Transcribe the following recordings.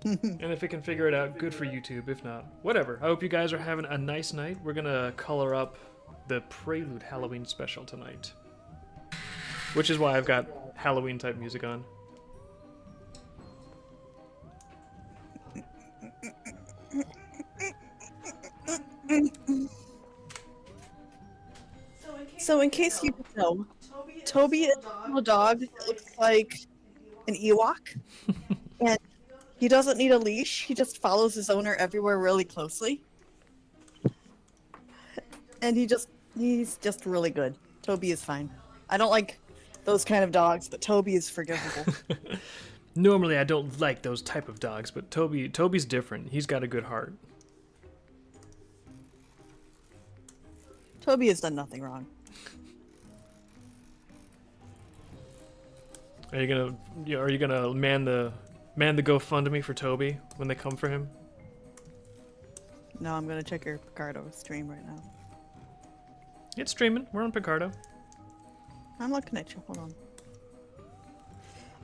And if it can figure it out, good for YouTube. If not, whatever. I hope you guys are having a nice night. We're gonna color up the Prelude Halloween special tonight, which is why I've got Halloween type music on. So in case you don't know, Toby is a little dog that looks like an Ewok, and he doesn't need a leash. He just follows his owner everywhere really closely, and he's just really good. Toby is fine. I don't like those kind of dogs, but Toby is forgivable. Normally, I don't like those type of dogs, but Toby's different. He's got a good heart. Toby has done nothing wrong. Are you gonna man the GoFundMe for Toby when they come for him? No, I'm gonna check your Picardo stream right now. It's streaming. We're on Picardo. I'm looking at you. Hold on.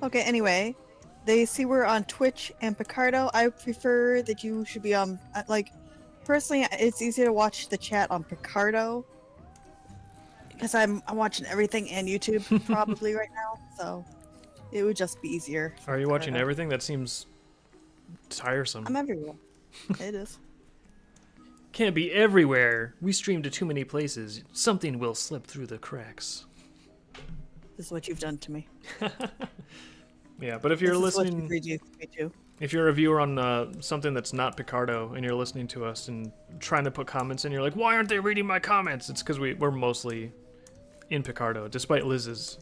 Okay, anyway, they see we're on Twitch and Picardo. I prefer that you should be on, like, personally, it's easier to watch the chat on Picardo because I'm watching everything and YouTube probably right now, so it would just be easier. Are you watching everything? That seems tiresome. I'm everywhere. It is. Can't be everywhere. We stream to too many places. Something will slip through the cracks. This is what you've done to me. Yeah, but if you're listening, if you're a viewer on something that's not Picardo and you're listening to us and trying to put comments in, you're like, why aren't they reading my comments? It's because we're mostly in Picardo, despite Liz's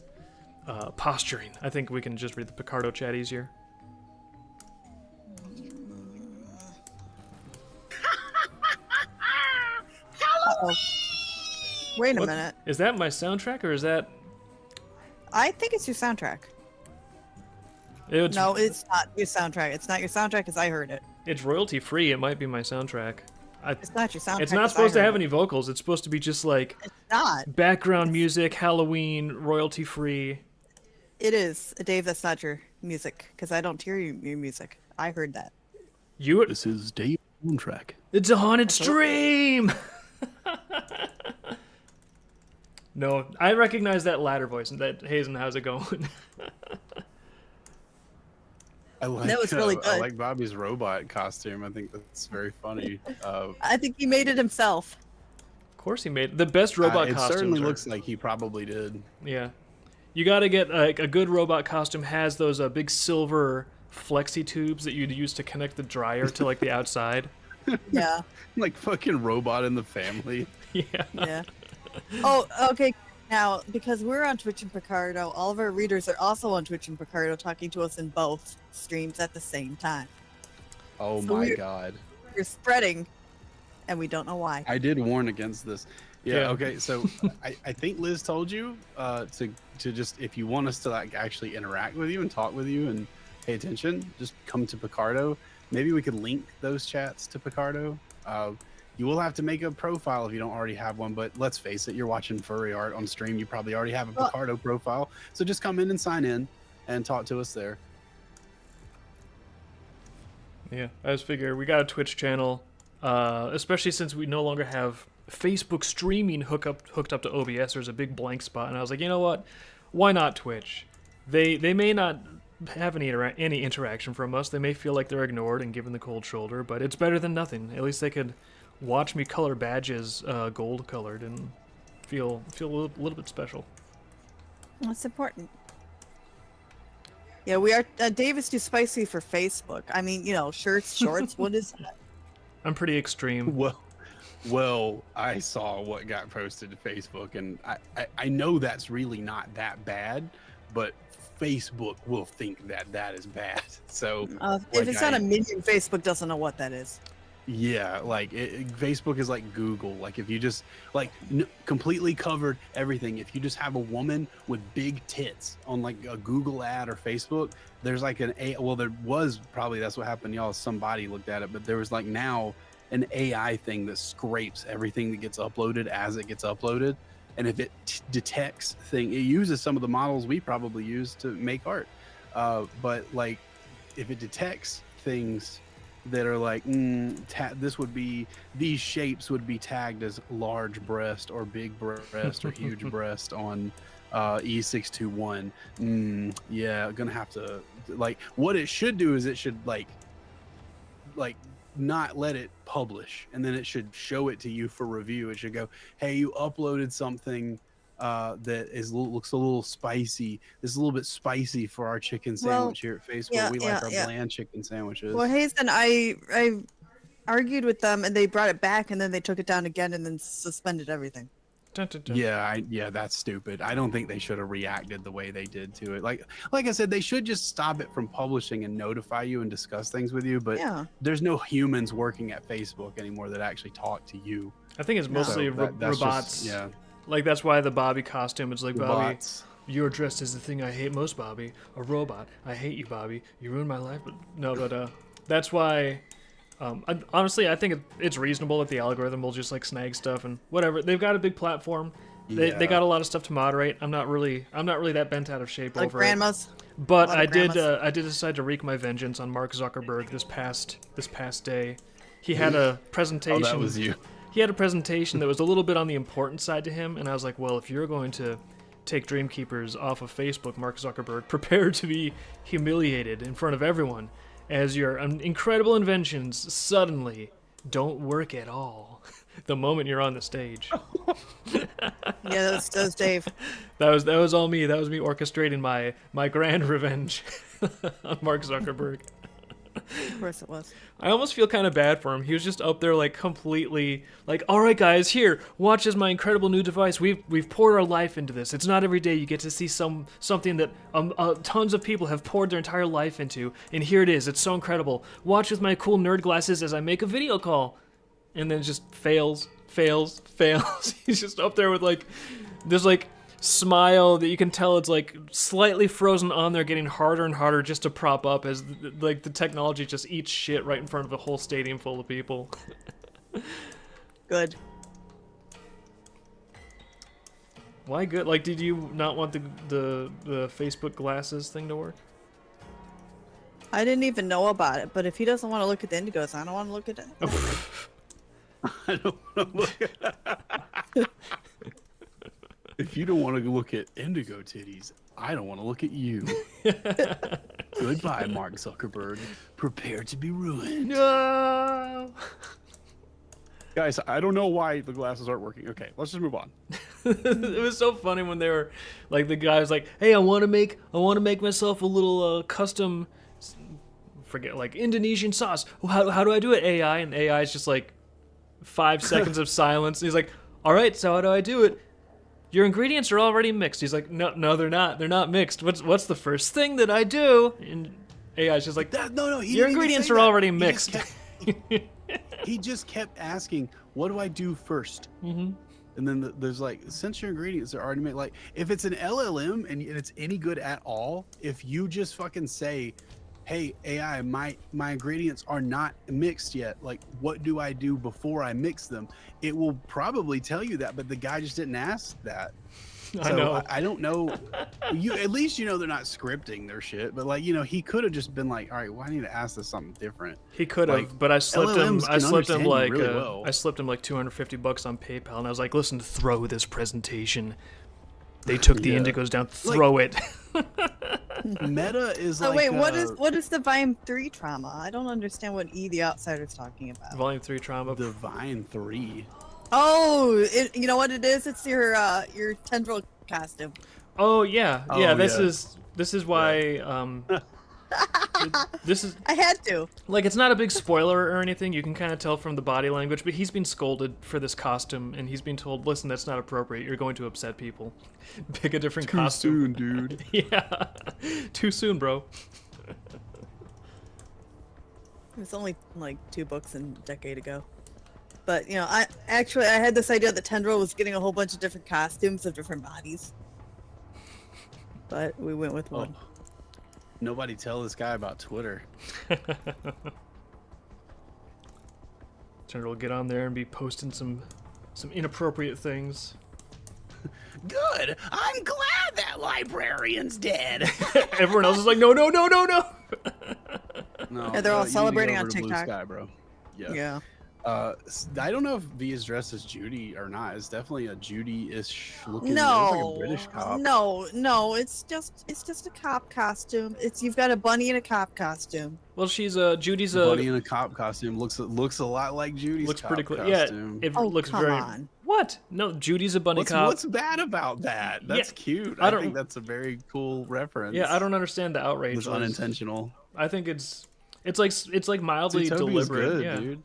posturing. I think we can just read the Picardo chat easier. Uh-oh. Wait a minute. Is that my soundtrack or is that... I think it's your soundtrack. No, it's not your soundtrack. It's not your soundtrack because I heard it. It's royalty free. It might be my soundtrack. It's not your soundtrack. It's not supposed to have any vocals. It's supposed to be just like it's not background music, Halloween, royalty free. It is, Dave. That's not your music because I don't hear your music. I heard that. This is Dave's soundtrack. It's a haunted stream. No, I recognize that latter voice. And that Hazen, how's it going? That was really good. I like Bobby's robot costume. I think that's very funny. I think he made it himself. Of course he made it. The best robot costumes. It certainly looks like he probably did. Yeah. You got to get like a good robot costume has those big silver flexi tubes that you'd use to connect the dryer to like the outside. Yeah. Like fucking Robot in the Family. Yeah. Yeah. Oh, okay. Now, because we're on Twitch and Picardo, all of our readers are also on Twitch and Picardo talking to us in both streams at the same time. Oh so my god. We're spreading, and we don't know why. I did warn against this. Yeah, okay, so I think Liz told you to just, if you want us to like actually interact with you and talk with you and pay attention, just come to Picardo. Maybe we could link those chats to Picardo. You will have to make a profile if you don't already have one, but let's face it, you're watching furry art on stream. You probably already have a Picardo profile. So just come in and sign in and talk to us there. Yeah, I just figure we got a Twitch channel, especially since we no longer have Facebook streaming hooked up to OBS. There's a big blank spot, and I was like, you know what? Why not Twitch? They may not have any interaction from us. They may feel like they're ignored and given the cold shoulder, but it's better than nothing. At least they could watch me color badges gold colored and feel a little bit special. That's important. Yeah, we are. Dave is too spicy for Facebook. I mean, you know, shirts, shorts. What is that? I'm pretty extreme. Well, I saw what got posted to Facebook, and I know that's really not that bad, but Facebook will think that is bad. So if it's not a minion, Facebook doesn't know what that is. Yeah, like Facebook is like Google. Like if you just like completely covered everything, if you just have a woman with big tits on like a Google ad or Facebook, there's like there was probably, that's what happened, y'all. Somebody looked at it, but there was like now an AI thing that scrapes everything that gets uploaded as it gets uploaded, and if it detects it uses some of the models we probably use to make art, but like if it detects things that are like this would be, these shapes would be tagged as large breast or big breast or huge breast on E621. Yeah, gonna have to, like, what it should do is it should like not let it publish, and then it should show it to you for review. It should go, hey, you uploaded something that looks a little spicy. This is a little bit spicy for our chicken sandwich here at Facebook. We like our bland chicken sandwiches. Well, Hazen, I argued with them, and they brought it back, and then they took it down again, and then suspended everything. Dun, dun, dun. Yeah, that's stupid. I don't think they should have reacted the way they did to it. Like I said, they should just stop it from publishing and notify you and discuss things with you. But there's no humans working at Facebook anymore that actually talk to you. I think it's mostly robots. Yeah. Like, that's why the Bobby costume is like, Bobby, Robots. you're dressed as the thing I hate most, Bobby. A robot. I hate you, Bobby. You ruined my life. But no, that's why. Honestly, I think it's reasonable that the algorithm will just like snag stuff and whatever. They've got a big platform. They got a lot of stuff to moderate. I'm not really that bent out of shape Like over grandmas. it. But I did decide to wreak my vengeance on Mark Zuckerberg this past day. He had a presentation. Oh, that was you. He had a presentation that was a little bit on the important side to him, and I was like, well, if you're going to take Dreamkeepers off of Facebook, Mark Zuckerberg, prepare to be humiliated in front of everyone as your incredible inventions suddenly don't work at all the moment you're on the stage. Yeah, that was Dave. That was all me. That was me orchestrating my grand revenge on Mark Zuckerberg. Of course it was. I almost feel kind of bad for him. He was just up there like completely like, all right guys, here, watch as my incredible new device. We've poured our life into this. It's not every day you get to see something that tons of people have poured their entire life into, and here it is. It's so incredible. Watch with my cool nerd glasses as I make a video call. And then it just fails. He's just up there with like this like smile that you can tell it's like slightly frozen on there, getting harder and harder just to prop up as the technology just eats shit right in front of a whole stadium full of people. Good. Why good? Like, did you not want the Facebook glasses thing to work? I didn't even know about it, but if he doesn't want to look at the indigos, I don't want to look at it. I don't want to look at If you don't want to look at indigo titties, I don't want to look at you. Goodbye, Mark Zuckerberg. Prepare to be ruined. No. Guys, I don't know why the glasses aren't working. Okay, let's just move on. It was so funny when they were like, the guy was like, "Hey, I want to make myself a little custom, forget, like Indonesian sauce. How do I do it, AI?" And AI is just like 5 seconds of silence. And he's like, "All right, so how do I do it? Your ingredients are already mixed." He's like, no, they're not. They're not mixed. What's the first thing that I do? And AI's just like, no. Your ingredients are already mixed. He just kept asking, "What do I do first?" Mm-hmm. And then there's like, since your ingredients are already made, like if it's an LLM and it's any good at all, if you just fucking say, "Hey AI, my ingredients are not mixed yet. Like, what do I do before I mix them?" It will probably tell you that, but the guy just didn't ask that. I know. I don't know. At least you know they're not scripting their shit. But like, he could have just been like, "All right, well, I need to ask this something different." He could have, like, but I slipped him. LLMs I slipped him can like understand you really well. I slipped him like $250 on PayPal, and I was like, "Listen, throw this presentation. They took the indigos down. Throw it." Meta is Oh like. wait, what is the Volume 3 trauma? I don't understand what The Outsider's talking about. Volume 3 trauma. Divine 3. Oh, you know what it is? It's your tendril costume. Oh yeah. Oh, This yeah. is why this is I had to. like, it's not a big spoiler or anything. You can kind of tell from the body language, but he's been scolded for this costume, and he's been told, "Listen, that's not appropriate. You're going to upset people. Pick a different costume." Too soon, dude. Yeah, too soon, bro. It was only like 2 books a decade ago. But I had this idea that Tendril was getting a whole bunch of different costumes of different bodies. But we went with one. Nobody tell this guy about Twitter. Tender will get on there and be posting some inappropriate things. Good. I'm glad that librarian's dead. Everyone else is like, no. No, Yeah, they're all you need to go celebrating over on to Blue TikTok. Sky, bro. Yeah. Yeah. I don't know if V is dressed as Judy or not. It's definitely a Judy-ish looking. It looks like a British cop. No. It's just a cop costume. You've got a bunny in a cop costume. Well, she's Judy's Bunny in a cop costume looks a lot like Judy's looks cop pretty cool. costume. Yeah, it Oh, looks come very. on. What? No, Judy's a bunny cop. What's bad about that? That's cute. I think that's a very cool reference. Yeah, I don't understand the outrage. It's unintentional. I think it's like mildly Zootopia's deliberate. good, Yeah. dude.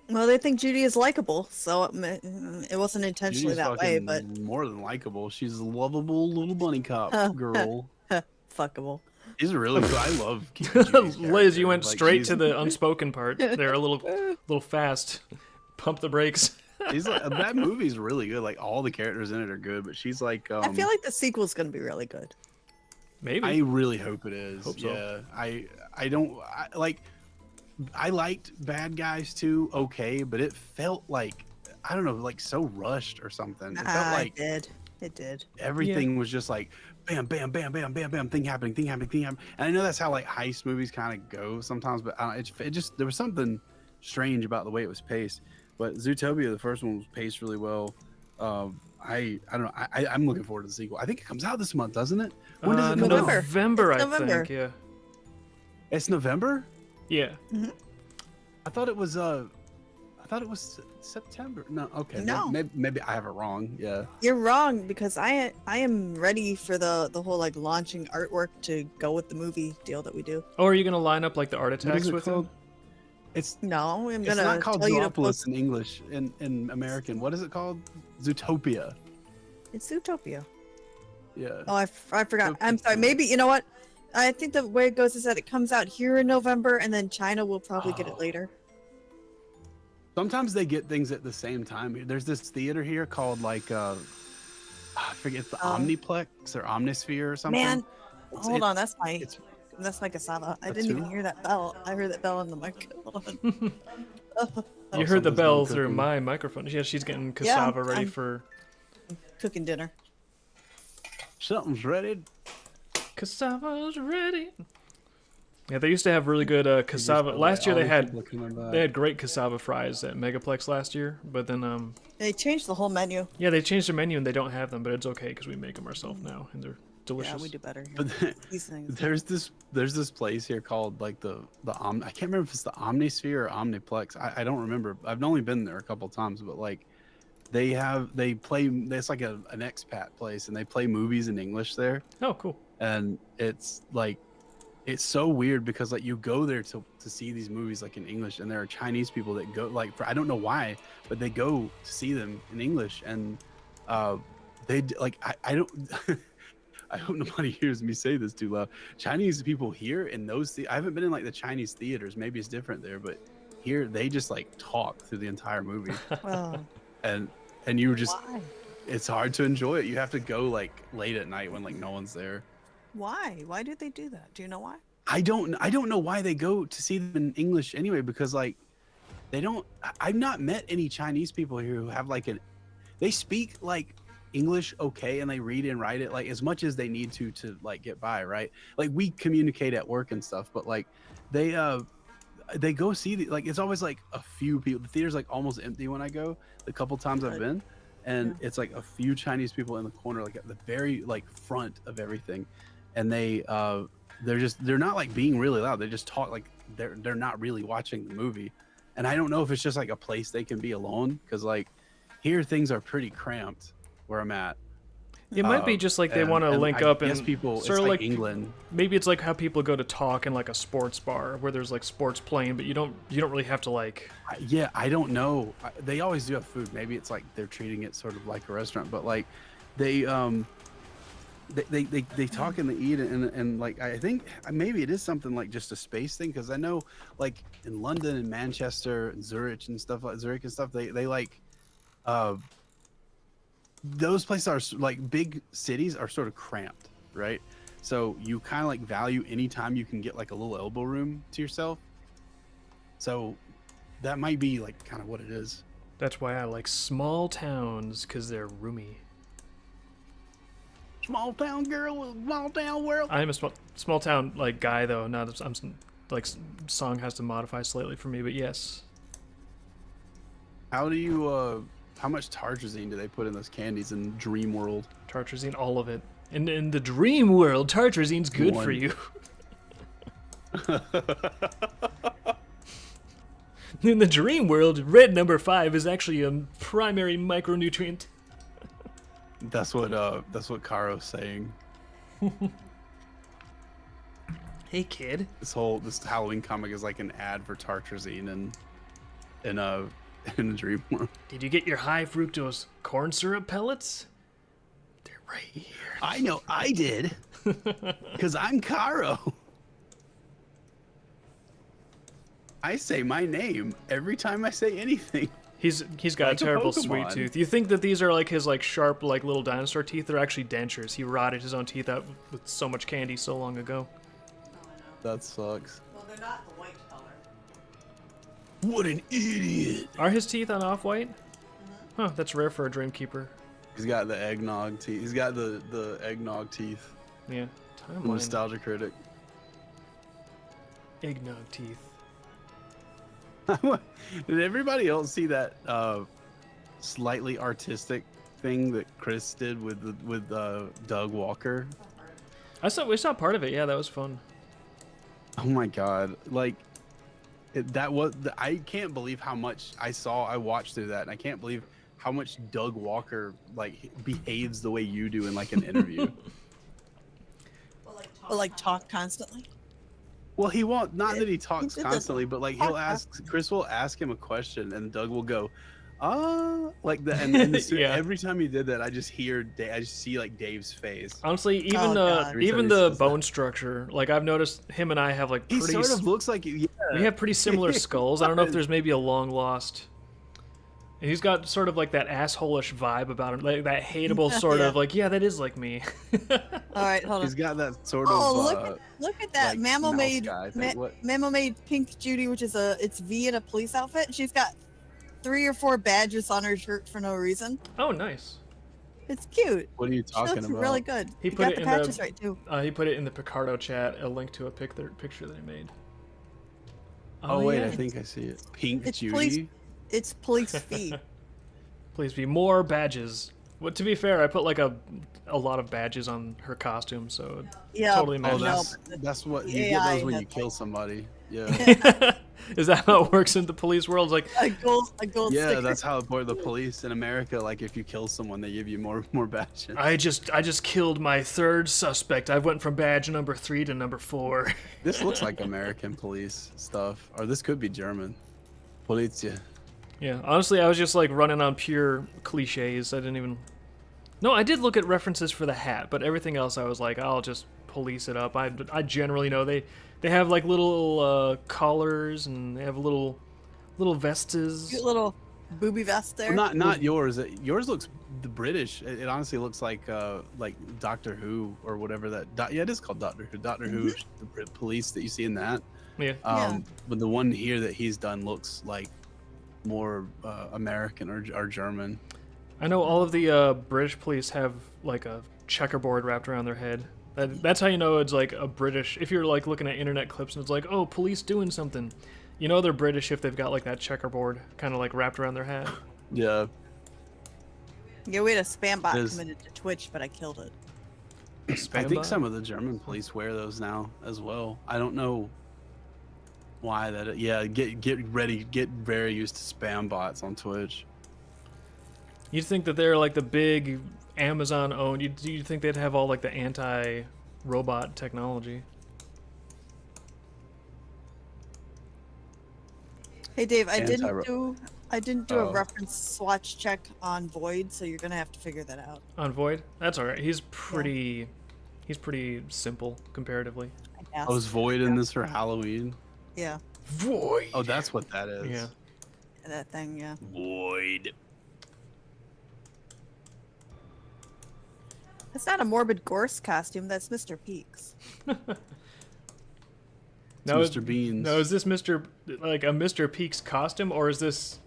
Well, they think Judy is likable, so it wasn't intentionally Judy's that way, fucking but more than likable. She's a lovable little bunny cop girl. fuckable. She's really cool. I love Judy's Liz, you went character. Like, straight to the unspoken part. They're a little fast. Pump the brakes. She's like, that movie's really good. Like all the characters in it are good, but she's like. I feel like the sequel's gonna be really good. Maybe. I really hope it is. Hope so. Yeah, I liked Bad Guys 2, okay, but it felt like I don't know, like so rushed or something. It felt like it did. everything was just like bam, bam, bam, bam, bam, bam, thing happening. And I know that's how like heist movies kind of go sometimes, but it just there was something strange about the way it was paced. But Zootopia, the first one, was paced really well. I don't know. I'm looking forward to the sequel. I think it comes out this month, doesn't it? When does it come out? November, It's I November. think. Yeah. It's November? Yeah. I thought it was September. No, okay. No. Maybe I have it wrong. Yeah. You're wrong because I am ready for the whole like launching artwork to go with the movie deal that we do. Oh, are you gonna line up like the art What attacks is it with called? them? It's No, I'm it's gonna not called tell you to Zoopolis post. in English. In American, what is it called? Zootopia. It's Zootopia. Yeah. Oh, I forgot. I'm sorry. Maybe you know what? I think the way it goes is that it comes out here in November, and then China will probably get it later. Sometimes they get things at the same time. There's this theater here called like I forget the Omniplex or Omnisphere or something. Man, hold on. That's my cassava. I That's didn't even who? hear that bell. I heard that bell in the mic. Hold on. You heard the something's bell not through cooking. my microphone. Yeah, she's getting cassava ready I'm- for Cooking dinner. Something's ready. cassava's ready. Yeah, they used to have really good cassava. Last year they had great cassava fries at Megaplex last year, but then They changed the whole menu. yeah, they changed their menu and they don't have them, but it's okay because we make them ourselves now and they're delicious. Yeah, we do better here. But These things. there's this place here called like the I can't remember if it's the Omnisphere or Omniplex. I don't remember. I've only been there a couple times, but like they play. It's like an expat place, and they play movies in English there. Oh, cool. And it's like it's so weird because like you go there to see these movies like in English, and there are Chinese people that go like I don't know why, but they go to see them in English, and they like I don't. I hope nobody hears me say this too loud. Chinese people here in those I haven't been in like the Chinese theaters. Maybe it's different there, but here they just like talk through the entire movie, Oh, and you just why? it's hard to enjoy it. You have to go like late at night when like no one's there. Why? Why did they do that? Do you know why? I don't know why they go to see them in English anyway, because like they don't. I've not met any Chinese people here who have like they speak like English okay, and they read and write it like as much as they need to like get by, right? Like we communicate at work and stuff, but like they go see like it's always like a few people. The theater's like almost empty when I go. The couple times I've been, and it's like a few Chinese people in the corner, like at the very like front of everything, and they're not like being really loud. They just talk like they're not really watching the movie, and I don't know if it's just like a place they can be alone, because like here things are pretty cramped where I'm at. It might be just like they want to link up and people. sort It's of like England. Maybe it's like how people go to talk in like a sports bar where there's like sports playing, but you don't really have to like. Yeah, I don't know. They always do have food. Maybe it's like they're treating it sort of like a restaurant, but like they talk and they eat and like I think maybe it is something like just a space thing, because I know like in London and Manchester and Zurich and stuff they like those places are like big cities are sort of cramped, right? So you kind of like value any time you can get like a little elbow room to yourself. So that might be like kind of what it is. That's why I like small towns, because they're roomy. Small town girl with small town world. I'm a small town like guy though. I'm like song has to modify slightly for me, but yes. How do you how much tartrazine do they put in those candies in Dream World? Tartrazine, all of it. In the dream world, tartrazine's good for One. you. In the dream world, red number 5 is actually a primary micronutrient. That's what Karo's saying. Hey kid. This Halloween comic is like an ad for tartrazine in a Dream World. Did you get your high fructose corn syrup pellets? They're right here. I know I did, because I'm Karo. I say my name every time I say anything. He's got Like a a terrible sweet Pokemon. tooth. You think that these are like his like sharp like little dinosaur teeth? They're actually dentures. He rotted his own teeth out with so much candy so long ago. That sucks. Well, they're not the white color. What an idiot! Are his teeth on off-white? Huh, that's rare for a Dreamkeeper. He's got the eggnog teeth. He's got the eggnog teeth. Yeah. The Timeline. nostalgia critic. Eggnog teeth. Did everybody else see that slightly artistic thing that Chris did with Doug Walker? We saw part of it. Yeah, that was fun. Oh my god! Like I can't believe how much I watched through that, and I can't believe how much Doug Walker like behaves the way you do in like an interview. Well, like talk constantly. Well, he won't. Not that he talks did this constantly, but like he'll ask. Chris will ask him a question, and Doug will go, like that. And then Yeah. every time he did that, I just see like Dave's face. Honestly, even Oh, God. Every even time he the says bone structure, like I've noticed him and I have like He pretty sort of looks like yeah. we have pretty similar skulls. I don't know if there's maybe a long lost. And he's got sort of like that asshole-ish vibe about him, like that hateable sort Yeah. of like, yeah, that is like me. All right, hold on. He's got that sort Oh, of. look at that like, mammal mouse made guy thing. What? mammal made Pink Judy, which is it's V in a police outfit. She's got 3 or 4 badges on her shirt for no reason. Oh, nice. It's cute. What are you She talking looks about? really good. He You put got it the in patches the- right too. He put it in the Picardo chat, a link to a picture that he made. Oh wait, yeah. I think I see it. Pink It's Judy. police- It's police V. Please be more badges. Well, to be fair, I put like a lot of badges on her costume, so it Yeah. totally Oh, matches. that's what you AI get those when has, you like- kill somebody. Yeah. Is that how it works in the police world? It's like, A gold Yeah, sticker. that's how the police in America, like if you kill someone, they give you more badges. I just killed my 3rd suspect. I went from badge number 3 to number 4. This looks like American police stuff, or this could be German. Polizia. Yeah, honestly, I was just like running on pure cliches. I didn't even. No, I did look at references for the hat, but everything else I was like, I'll just police it up. I generally know they have like little collars and they have little vestes. Cute little booby vest there. Well, not yours. Yours looks the British. It honestly looks like Doctor Who or whatever that. Yeah, it is called Doctor Who. Doctor Who, the police that you see in that. Yeah. Yeah. But the one here that he's done looks like more American or German. I know all of the British police have like a checkerboard wrapped around their head. That's how you know it's like a British. If you're like looking at internet clips and it's like, oh, police doing something, you know they're British if they've got like that checkerboard kind of like wrapped around their hat. Yeah. Yeah, we had a spam bot There's- committed to Twitch, but I killed it. I think some of the German police wear those now as well. I don't know why that. Yeah, get ready. Get very used to spam bots on Twitch. You'd think that they're like the big Amazon owned. You'd think they'd have all like the anti-robot technology. Hey Dave, I didn't do Oh. a reference swatch check on Void, so you're gonna have to figure that out. On Void, that's all right. He's pretty simple comparatively. I guess. I was Void in this for Halloween. Yeah, Void. Oh, that's what that is. Yeah. that thing. Yeah. Void. That's not a Morbid Gorse costume. That's Mr. Peaks. Now, Mr. Beans. Now, is this like a Mr. Peaks costume, or is this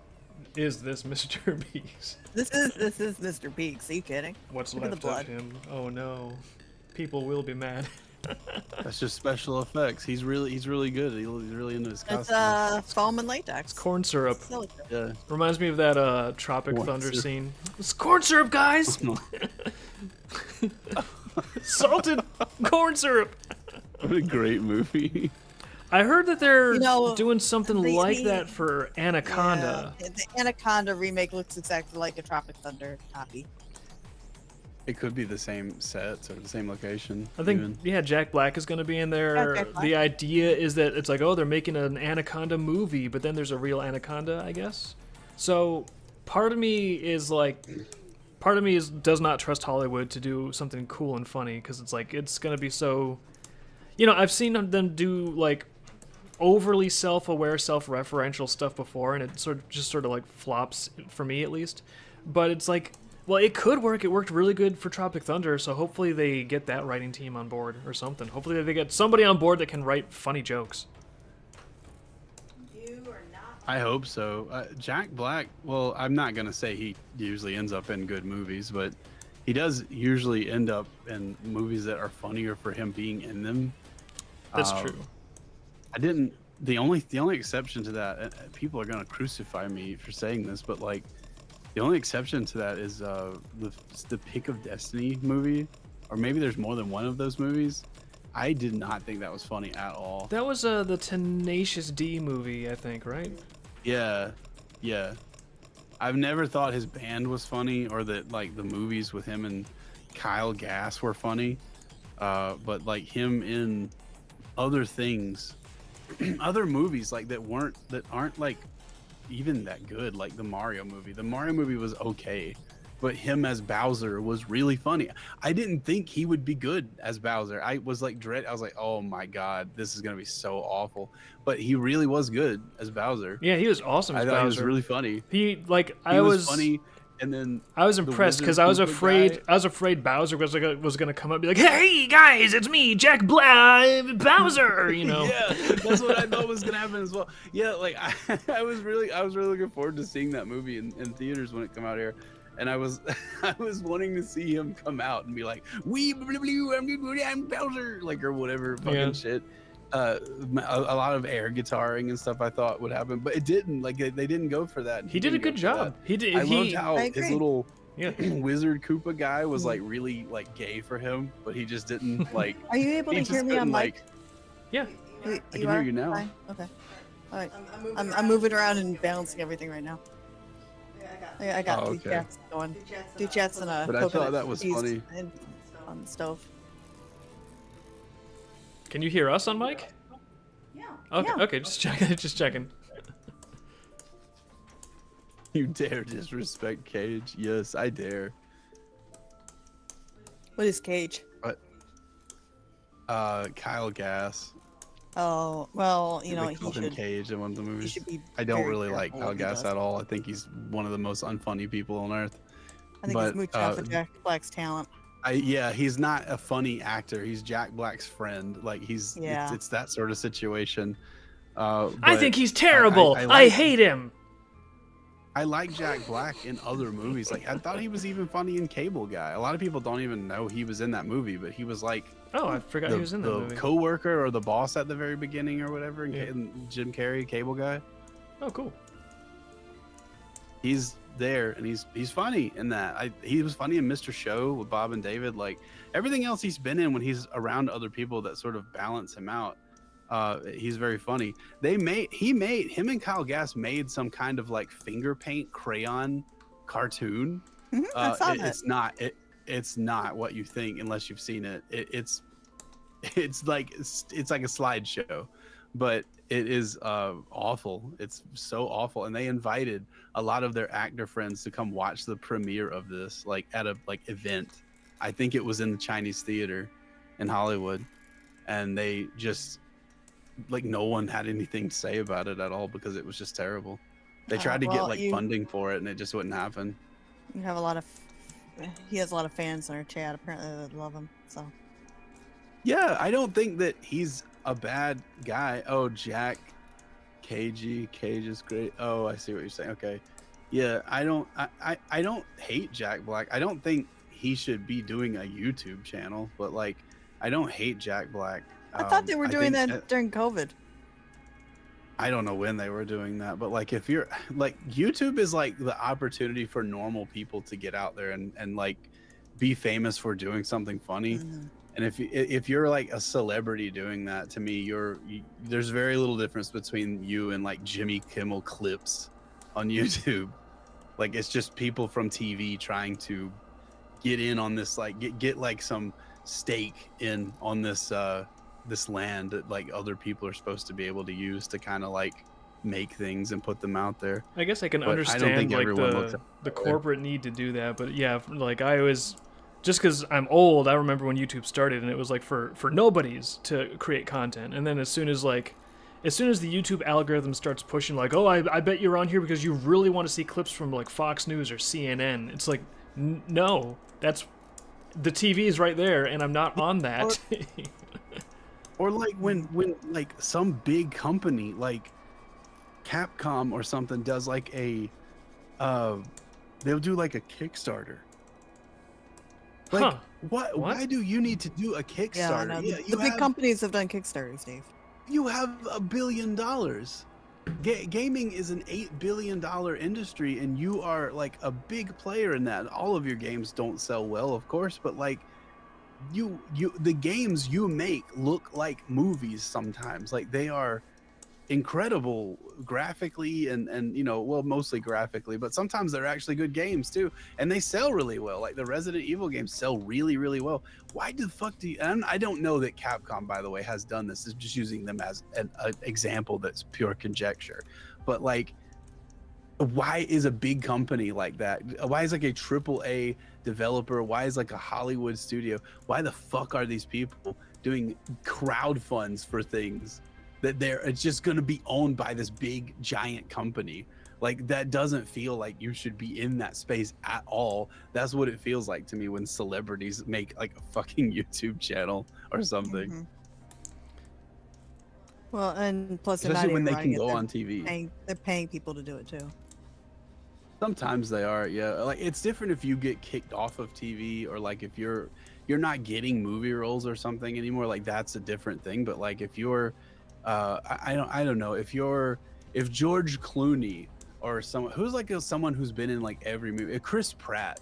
Mr. Peaks? This is Mr. Peaks. Are you kidding? What's Look at the left of blood. him? Oh no, people will be mad. That's just special effects. He's really good. He's really into his It's costume. foam and latex. It's corn syrup. Silicone. Yeah. Reminds me of that Tropic Corn Thunder syrup. scene. It's corn syrup, guys. Salted corn syrup. What a great movie. I heard that they're You know, doing something they like need- that for Anaconda. Yeah, the Anaconda remake looks exactly like a Tropic Thunder copy. It could be the same sets or the same location. I think, even. yeah, Jack Black is going to be in there. Jack Black. The idea is that it's like, oh, they're making an Anaconda movie, but then there's a real Anaconda, I guess. So part of me is like, does not trust Hollywood to do something cool and funny because it's like it's going to be so. You know, I've seen them do like overly self-aware, self-referential stuff before, and it sort of like flops for me at least. But it's like, well, it could work. It worked really good for Tropic Thunder, so hopefully they get that writing team on board or something. Hopefully they get somebody on board that can write funny jokes. I hope so. Jack Black, well, I'm not going to say he usually ends up in good movies, but he does usually end up in movies that are funnier for him being in them. That's true. The only exception to that, people are going to crucify me for saying this, but like the only exception to that is the Pick of Destiny movie, or maybe there's more than one of those movies. I did not think that was funny at all. That was the Tenacious D movie, I think, right? Yeah. I've never thought his band was funny or that like the movies with him and Kyle Gass were funny. But like him in other things, other movies like that aren't like even that good, like the Mario movie. The Mario movie was okay, but him as Bowser was really funny. I didn't think he would be good as Bowser. I was like I was like, oh my god, this is gonna be so awful. But he really was good as Bowser. Yeah, he was awesome as I thought Bowser. he was really funny. I was funny, and then I was the impressed because Wizard I was Koopa afraid. guy- I was afraid Bowser was gonna come up and be like, "Hey guys, it's me, Jack Black, Bowser." You know. Yeah, that's what I thought was gonna happen as well. Yeah, like I was really looking forward to seeing that movie in theaters when it come out here. And I was wanting to see him come out and be like, I'm Bowser, like, or whatever fucking shit. A lot of air guitaring and stuff I thought would happen, but it didn't. Like they didn't go for that. He did a good job. He did. I loved how I his agree. little Yeah. Wizard Koopa guy was like really like gay for him, but he just didn't like. Are you able he to just hear me on couldn't, mic? like, Yeah. You I can hear are? you now. Fine. Okay. All right. I'm moving around and balancing everything right now. I got Oh, two okay. chats going. Two chats and a But I thought coconut that was cheese funny. on the stove. Can you hear us on mic? Yeah. Okay. Yeah. Okay. Just checking. Just checking. You dare disrespect Cage? Yes, I dare. What is Cage? Kyle Gass. Oh, well, you know, They he called him should, Cage in one of the he movies. should be. I don't very really like careful Kyle what he Gass does. at all. I think he's one of the most unfunny people on earth. I think but, he's mooching off of Jack Black's talent. Yeah, he's not a funny actor. He's Jack Black's friend. Like Yeah. it's that sort of situation. I But think he's terrible. I like- hate him. I like Jack Black in other movies. Like I thought he was even funny in Cable Guy. A lot of people don't even know he was in that movie, but he was like Oh, I forgot he was in that the movie. co-worker or the boss at the very beginning or whatever in, Yeah. in Jim Carrey, Cable Guy. Oh, cool. He's there and he's funny in that. He was funny in Mr. Show with Bob and David. Like everything else he's been in when he's around other people that sort of balance him out. He's very funny. Him and Kyle Gass made some kind of like finger paint crayon cartoon. I saw that. It's not what you think unless you've seen it. It's like a slideshow, but it is awful. It's so awful. And they invited a lot of their actor friends to come watch the premiere of this, like at a event. I think it was in the Chinese Theater in Hollywood, and they just like no one had anything to say about it at all because it was just terrible. They tried to get well, like funding for it, and it just wouldn't happen. You have a lot of. He has a lot of fans in our chat. Apparently, they love him. So. Yeah, I don't think that he's a bad guy. Oh, Jack Cage is great. Oh, I see what you're saying. Okay. Yeah, I don't hate Jack Black. I don't think he should be doing a YouTube channel, but like I don't hate Jack Black. I thought they were I doing think that during COVID. I don't know when they were doing that, but like if you're like YouTube is like the opportunity for normal people to get out there and like be famous for doing something funny. Mm. And if you're like a celebrity doing that, to me, there's very little difference between you and like Jimmy Kimmel clips on YouTube. Like it's just people from TV trying to get in on this, like get like some stake in on this this land that like other people are supposed to be able to use to kind of like make things and put them out there. I guess I can But I don't understand think like everyone looks at the it that way. corporate need to do that, but yeah, like I always, just because I'm old, I remember when YouTube started and it was like for nobodies to create content, and then as soon as the YouTube algorithm starts pushing like, oh, I bet you're on here because you really want to see clips from like Fox News or CNN, it's like, no, that's the TV is right there and I'm not on that. Or like when like some big company like Capcom or something does like a they'll do like a Kickstarter. Like Huh. what? Why do you need to do a Kickstarter? Yeah, I know. Yeah, The big companies have done Kickstarters, Dave. you have $1 billion. Gaming is an $8 billion industry, and you are like a big player in that. All of your games don't sell well, of course, but like the games you make look like movies sometimes. Like they are incredible graphically and you know, well, mostly graphically, but sometimes they're actually good games too, and they sell really well. Like the Resident Evil games sell really, really well. Why the fuck do you, and I don't know that Capcom, by the way, has done this. Is just using them as an example that's pure conjecture, but like, why is a big company like that, why is like a AAA developer, why is like a Hollywood studio, why the fuck are these people doing crowd funds for things that it's just going to be owned by this big giant company? Like that doesn't feel like you should be in that space at all. That's what it feels like to me when celebrities make like a fucking YouTube channel or something. Mhm. Well, and plus they're Especially not when even they can running it, go they're on TV. they're paying people to do it too. Sometimes they are, yeah. Like it's different if you get kicked off of TV, or like if you're not getting movie roles or something anymore. Like that's a different thing. But like if you're, I don't know, if George Clooney or someone who's like someone who's been in like every movie, if Chris Pratt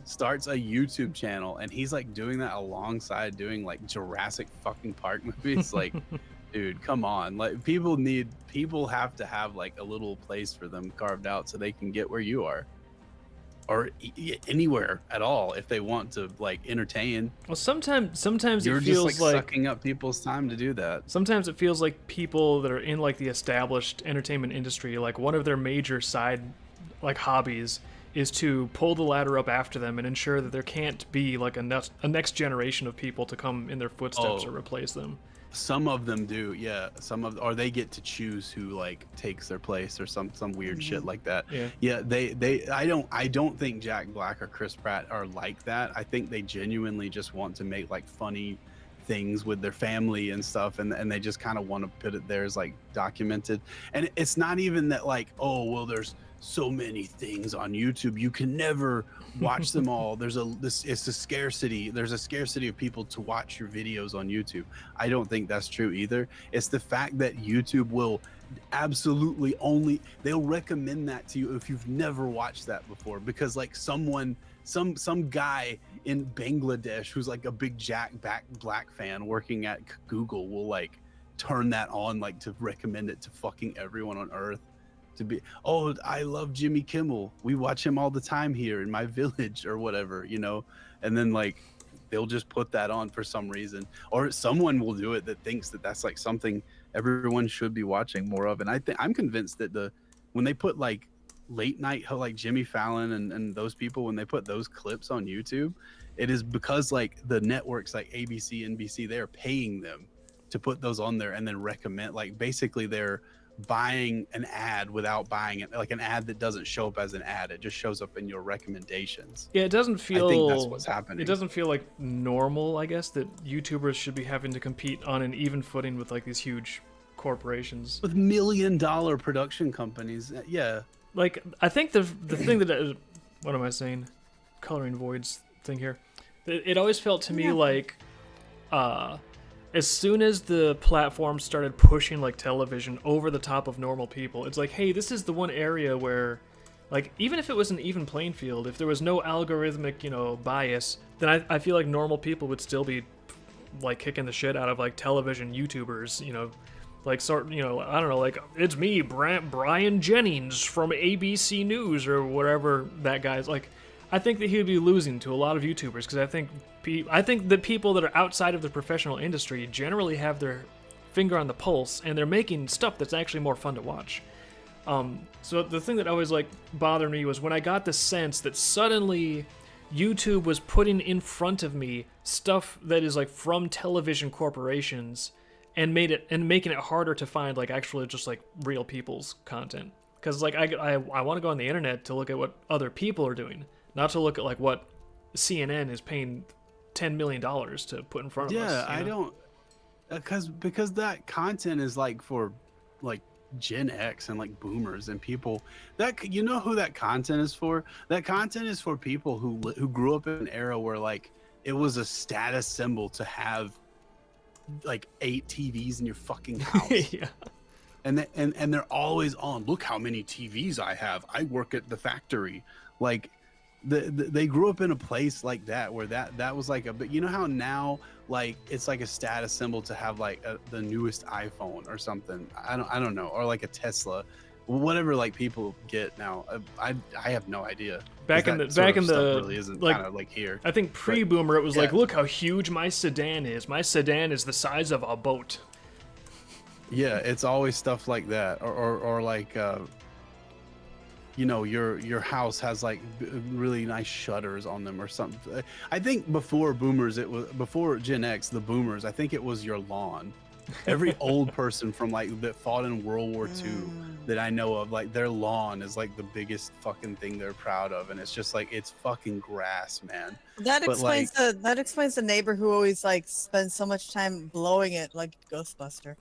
starts a YouTube channel and he's like doing that alongside doing like Jurassic fucking Park movies, like. Dude, come on. Like people have to have like a little place for them carved out so they can get where you are, or anywhere at all if they want to like entertain. Well, sometimes You're it feels just like like sucking up people's time to do that. sometimes it feels like people that are in like the established entertainment industry, like one of their major side like hobbies is to pull the ladder up after them and ensure that there can't be like a next generation of people to come in their footsteps or replace them. Some of them do, yeah. Or they get to choose who like takes their place or some weird shit like that. Yeah. I don't think Jack Black or Chris Pratt are like that. I think they genuinely just want to make like funny things with their family and stuff, and they just kind of want to put it there as like documented. And it's not even that like, oh well, there's so many things on YouTube, you can never watch them all. There's a scarcity of people to watch your videos on YouTube. I don't think that's true either. It's the fact that YouTube will absolutely they'll recommend that to you if you've never watched that before, because like some guy in Bangladesh who's like a big Jack Black fan working at Google will like turn that on like to recommend it to fucking everyone on earth. To be, oh, I love Jimmy Kimmel, we watch him all the time here in my village or whatever, you know. And then like they'll just put that on for some reason, or someone will do it that thinks that that's like something everyone should be watching more of. And I'm convinced that when they put like late night, like Jimmy Fallon and those people, when they put those clips on YouTube, it is because like the networks like ABC, NBC, they're paying them to put those on there and then recommend, like basically they're buying an ad without buying it, like an ad that doesn't show up as an ad, it just shows up in your recommendations. Yeah, it doesn't feel, I think that's what's happening. It doesn't feel like normal, I guess, that YouTubers should be having to compete on an even footing with like these huge corporations with $1 million production companies. Yeah, like I think the thing that what am I saying, coloring voids thing here, It always felt to me Yeah. like, as soon as the platform started pushing like television over the top of normal people, it's like, hey, this is the one area where, like, even if it was an even playing field, if there was no algorithmic, bias, then I feel like normal people would still be like kicking the shit out of like television YouTubers, like I don't know, like it's me, Brian Jennings from ABC News or whatever that guy's like. I think that he would be losing to a lot of YouTubers because I think that people that are outside of the professional industry generally have their finger on the pulse and they're making stuff that's actually more fun to watch. So the thing that always like bothered me was when I got the sense that suddenly YouTube was putting in front of me stuff that is like from television corporations and making it harder to find like actually just like real people's content. Because like I want to go on the internet to look at what other people are doing, not to look at like what CNN is paying $10 million to put in front of us. Yeah, I don't, because that content is like for like Gen X and like boomers and people that who that content is for. That content is for people who grew up in an era where like it was a status symbol to have like 8 TVs in your fucking house. Yeah. And they're always on. Look how many TVs I have. I work at the factory. Like they grew up in a place like that where that was like but you know how now like it's like a status symbol to have like the newest iPhone or something. I don't know, or like a Tesla, whatever like people get now. I have no idea. Back in the really isn't like, kind of like here. I think pre-boomer it was yeah. like, look how huge my sedan is. My sedan is the size of a boat. Yeah, it's always stuff like that, or like your house has like really nice shutters on them or something. I think before Gen X, the boomers, I think it was your lawn. Every old person from like that fought in World War II that I know of, like their lawn is like the biggest fucking thing they're proud of, and it's just like it's fucking grass, man. That But, explains that explains the neighbor who always like spends so much time blowing it like a Ghostbuster.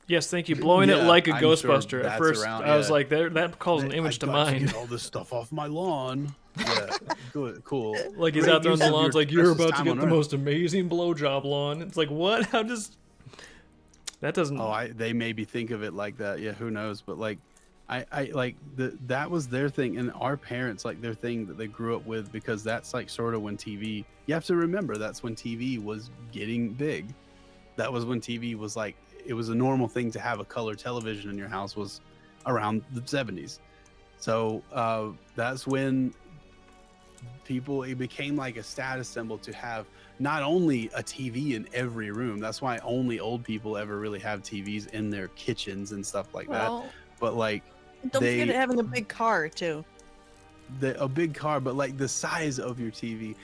Yes, thank you. Blowing Yeah, it like a I'm sure Ghostbuster. At that's first, around, I was yeah. like, that calls an image to I got mind. get all this stuff off my lawn. Yeah, good, cool. Like he's Great out there on use the of lawn. your It's like, you're precious about to time get on the Earth. most amazing blowjob lawn. It's like, what? How does... That doesn't... Oh, they maybe think of it like that. Yeah, who knows? But like, I like that was their thing, and our parents like their thing that they grew up with, because that's like sort of when TV. You have to remember that's when TV was getting big. That was when TV was like, it was a normal thing to have a color television in your house, was around the 70s. So that's when it became like a status symbol to have not only a TV in every room. That's why only old people ever really have TVs in their kitchens and stuff like that. But like, Don't forget having a big car too. a big car, but like the size of your TV.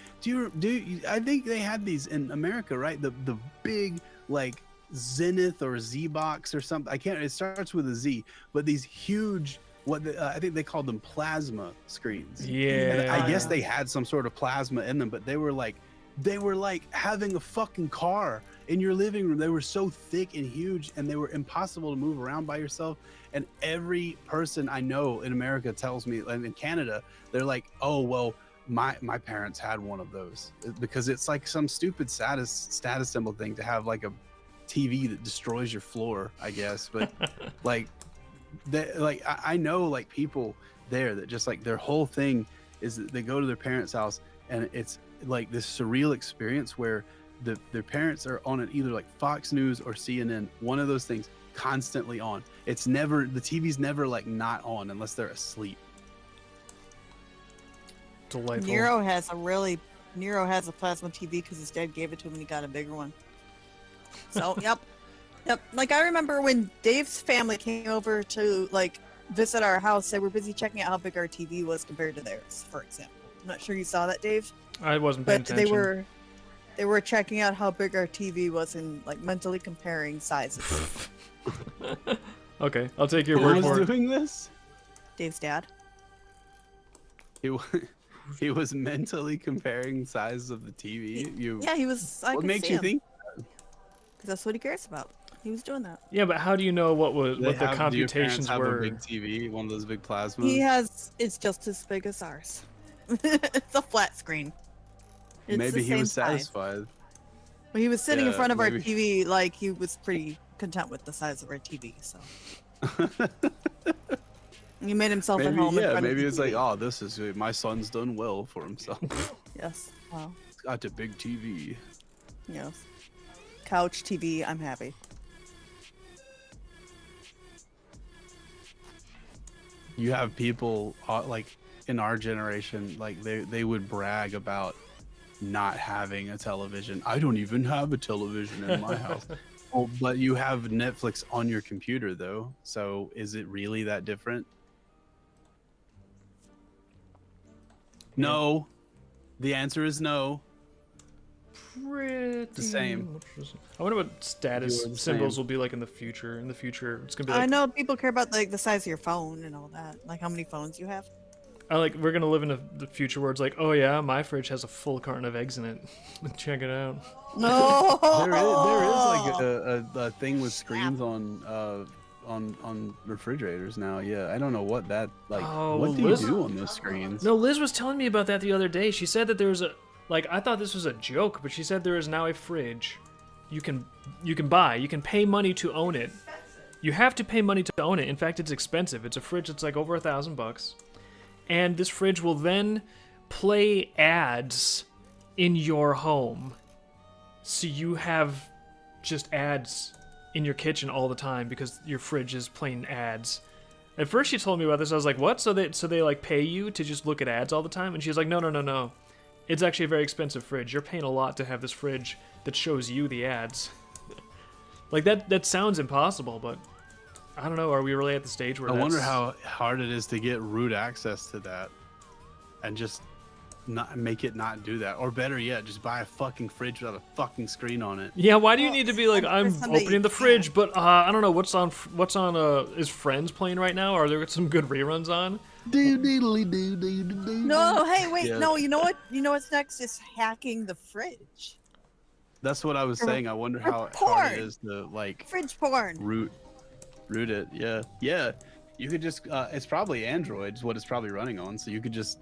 I think they had these in America, right? The big like Zenith or Z-Box or something. It starts with a Z, but these huge, I think they called them plasma screens. Yeah. And I guess they had some sort of plasma in them, but they were like having a fucking car in your living room. They were so thick and huge, and they were impossible to move around by yourself. And every person I know in America tells me, and in Canada, they're like, oh, well, my parents had one of those, because it's like some stupid status symbol thing to have like a TV that destroys your floor, I guess. But like I know like people there that just like their whole thing is that they go to their parents' house, and it's like this surreal experience where their parents are on either like Fox News or CNN, one of those things, constantly on. It's never, the TV's never like not on unless they're asleep. Delightful. Nero has a plasma TV because his dad gave it to him and he got a bigger one. So yep. Like I remember when Dave's family came over to like visit our house, they were busy checking out how big our TV was compared to theirs, for example. I'm not sure you saw that, Dave. I wasn't paying But attention. they were checking out how big our TV was and like mentally comparing sizes. Okay, I'll take your Who word was for it. doing this? Dave's dad. He was mentally comparing sizes of the TV. Yeah, he was. What makes you think? Because that's what he cares about. He was doing that. Yeah, but how do you know what the Do your parents computations have were? a big TV, one of those big plasmas? He has. It's just as big as ours. It's a flat screen. It's Maybe the he same was size. satisfied. Well, he was sitting in Yeah, front of our maybe. TV, like he was pretty content with the size of our TV. So he made himself at Maybe, home in yeah, front of maybe the it's TV. like, oh, this is my son's done well for himself. Yes. Wow. He's got a big TV. Yes. Couch TV. I'm happy. You have people like in our generation, like they would brag about not having a television. I don't even have a television in my house. Oh, but you have Netflix on your computer though. So is it really that different? No. The answer is no. Pretty The same. I wonder what status You're the symbols same. will be like in the future. In the future, it's gonna be like I know people care about like the size of your phone and all that, like how many phones you have. we're gonna live in the future where it's like, oh yeah, my fridge has a full carton of eggs in it. Check it out. No. There is like a thing with screens on refrigerators now. Yeah, I don't know what that like. Oh, what well, do you Liz- do on those screens? No, Liz was telling me about that the other day. She said that there's a I thought this was a joke, but she said there is now a fridge you can buy. You can pay money to own it. You have to pay money to own it. In fact, it's expensive. It's a fridge that's like over $1,000. And this fridge will then play ads in your home. So you have just ads in your kitchen all the time because your fridge is playing ads. At first she told me about this, I was like, what? So they like pay you to just look at ads all the time? And she's like, no. It's actually a very expensive fridge. You're paying a lot to have this fridge that shows you the ads. Like that sounds impossible, but I don't know. Are we really at the stage where I wonder how hard it is to get root access to that, and just not make it not do that, or better yet, just buy a fucking fridge without a fucking screen on it. Yeah, why do you Well, need to be like, I'm somebody opening the can't. fridge, but I don't know what's on is Friends playing right now? Are there some good reruns on? No, hey, wait, Yeah. no, you know what? You know what's next is hacking the fridge. That's what I was saying. I wonder or how hard porn. it is to like Fridge porn. root it. Yeah. You could just it's probably Android is what it's probably running on, so you could just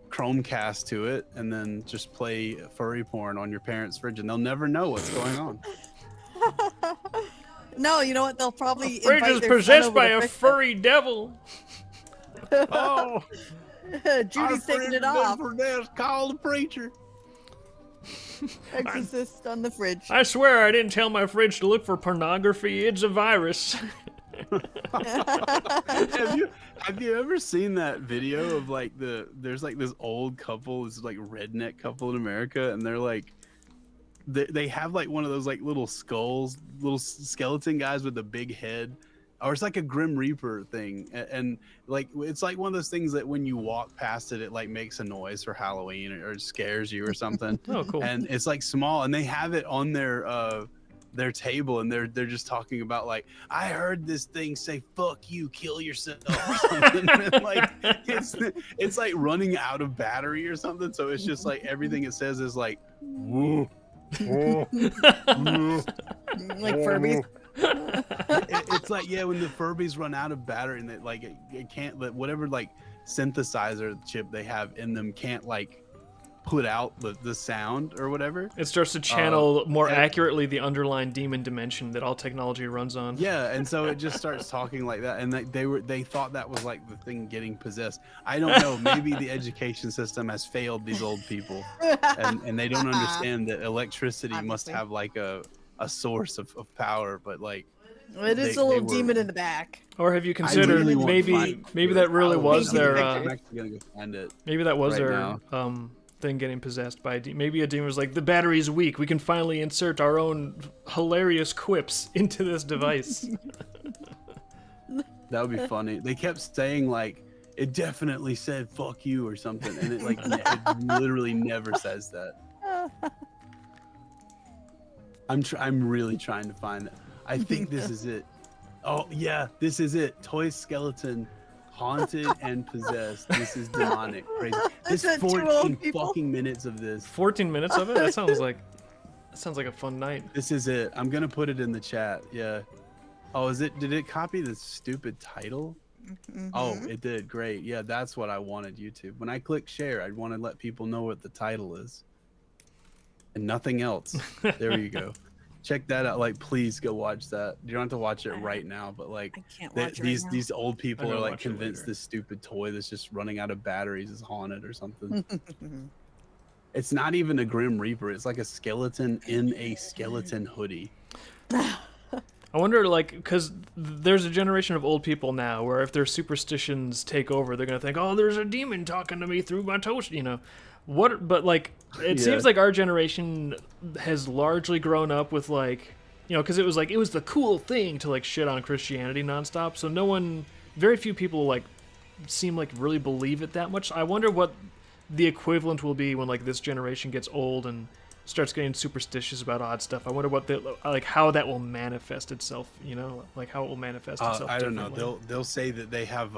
Chromecast to it and then just play furry porn on your parents' fridge, and they'll never know what's going on. No, you know what? They'll probably Fridge invite is their son possessed over by to a fix it. furry devil. Oh, Judy's taking it off. Call the preacher. Exorcist on the fridge. I swear I didn't tell my fridge to look for pornography. It's a virus. Have you ever seen that video of like there's like this old couple, this like redneck couple in America, and they're like they have like one of those like little skulls, little skeleton guys with a big head, or it's like a Grim Reaper thing, and like it's like one of those things that when you walk past it, it like makes a noise for Halloween or it scares you or something. Oh, cool. And it's like small, and they have it on their table, and they're just talking about like, I heard this thing say "fuck you, kill yourself" or something. And, like it's like running out of battery or something, so it's just like everything it says is like woo, woo, woo. Like Furbies. It's like, yeah, when the Furbies run out of battery and it can't let whatever like synthesizer chip they have in them can't like put out the sound or whatever. It starts to channel more and- accurately the underlying demon dimension that all technology runs on. Yeah, and so it just starts talking like that, and they thought that was like the thing getting possessed. I don't know. Maybe the education system has failed these old people, and they don't understand that electricity must Obviously. have like a source of power, but like It is they a little were- demon in the back. Or have you considered really want to maybe find that really was Maybe their the I'm picture. actually gonna go find it. maybe that was right their now. thing getting possessed by maybe a demon was like, the battery's weak, we can finally insert our own hilarious quips into this device. That would be funny. They kept saying like it definitely said "fuck you" or something, and it like it literally never says that. I'm really trying to find it. I think this is it. Oh yeah, this is it. Toy skeleton, haunted and possessed. This is demonic. Crazy. This Is that two old 14 people? fucking minutes of this. 14 minutes of it? That sounds like a fun night. This is it. I'm gonna put it in the chat. Yeah. Oh, is it? Did it copy the stupid title? Oh, it did. Great. Yeah, that's what I wanted YouTube. When I click share, I'd want to let people know what the title is. and nothing else. There you go. Check that out. Like, please go watch that. You don't have to watch it right now, but like, I can't watch it right now. these old people are gotta like watch it convinced later. this stupid toy that's just running out of batteries is haunted or something. It's not even a Grim Reaper. It's like a skeleton in a skeleton hoodie. I wonder, like, because there's a generation of old people now where if their superstitions take over, they're gonna think, "Oh, there's a demon talking to me through my toast," you know. What? But like, it Yeah. seems like our generation has largely grown up with like, you know, because it was the cool thing to like shit on Christianity nonstop. So no one, very few people like seem like really believe it that much. I wonder what the equivalent will be when like this generation gets old and starts getting superstitious about odd stuff. I wonder what like how that will manifest itself. You know, like how it will manifest itself. I don't know. differently. They'll say that they have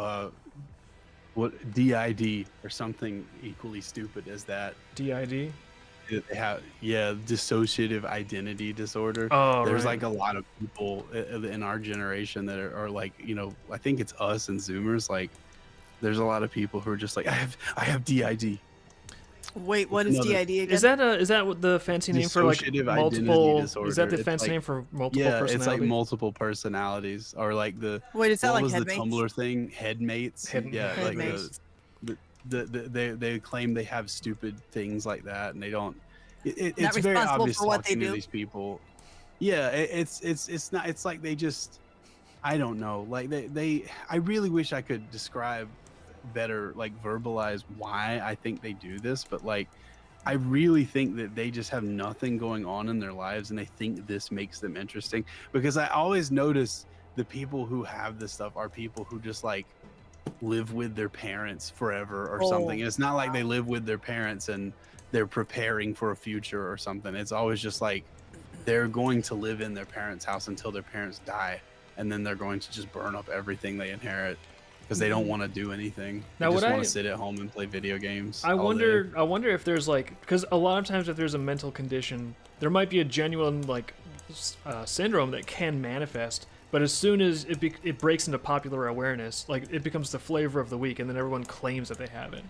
what DID or something equally stupid as that. DID. They have dissociative identity disorder. Oh, There's right. like a lot of people in our generation that are like, you know, I think it's us and Zoomers. Like, there's a lot of people who are just like, I have DID. Wait, what is Another- DID again? Is that what the fancy name for like Dissociative identity multiple? disorder. Is that the It's fancy like- name for multiple Yeah, personality? it's like multiple personalities, or like the Wait, is that what like was the headmates? Tumblr thing? Headmates. Yeah, like Headmates. they claim they have stupid things like that, and they don't. Not It's very responsible obvious for what they talking to do. these people. Yeah, it's not. It's like they just. I don't know. Like they. I really wish I could describe better, like verbalize why I think they do this, but like. I really think that they just have nothing going on in their lives, and they think this makes them interesting. Because I always notice the people who have this stuff are people who just like live with their parents forever or something. It's not like they live with their parents and they're preparing for a future or something. It's always just like they're going to live in their parents' house until their parents die, and then they're going to just burn up everything they inherit because they don't want to do anything. They Now, just would want I- to sit at home and play video games. I all day. wonder if there's like, because a lot of times if there's a mental condition, there might be a genuine like syndrome that can manifest. But as soon as it breaks into popular awareness, like it becomes the flavor of the week, and then everyone claims that they have it.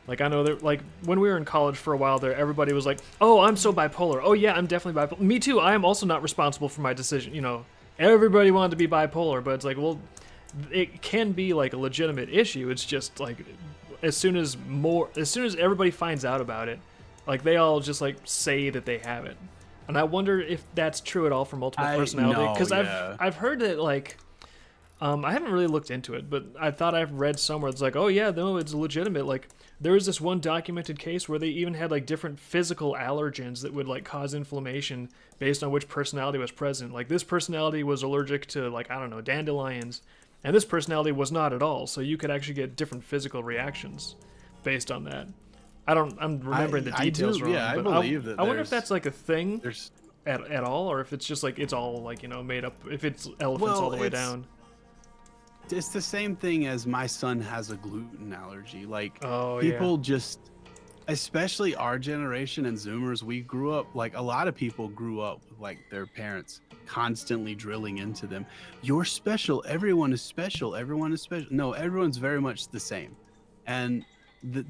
Like I know that, like when we were in college for a while there, everybody was like, "Oh, I'm so bipolar. Oh yeah, I'm definitely bipolar. Me too. I am also not responsible for my decision." You know, everybody wanted to be bipolar, but it's like, well, it can be like a legitimate issue. It's just like as soon as everybody finds out about it, like they all just like say that they have it. And I wonder if that's true at all for multiple personality, know, because yeah. I've heard that like I haven't really looked into it, but I thought I've read somewhere it's like, oh yeah, no, it's legitimate. Like there was this one documented case where they even had like different physical allergens that would like cause inflammation based on which personality was present. Like this personality was allergic to like, I don't know, dandelions, and this personality was not at all. So you could actually get different physical reactions based on that. I'm remembering the I details do, wrong. yeah, I but believe that I wonder if there's- that's like a thing There's at all, or if it's just like it's all like, you know, made up. If it's elephants all the way it's- down. It's the same thing as my son has a gluten allergy. Like Oh, yeah. people just, especially our generation and Zoomers, we grew up like a lot of people grew up with like their parents constantly drilling into them. You're special. Everyone is special. Everyone is special. No, everyone's very much the same, and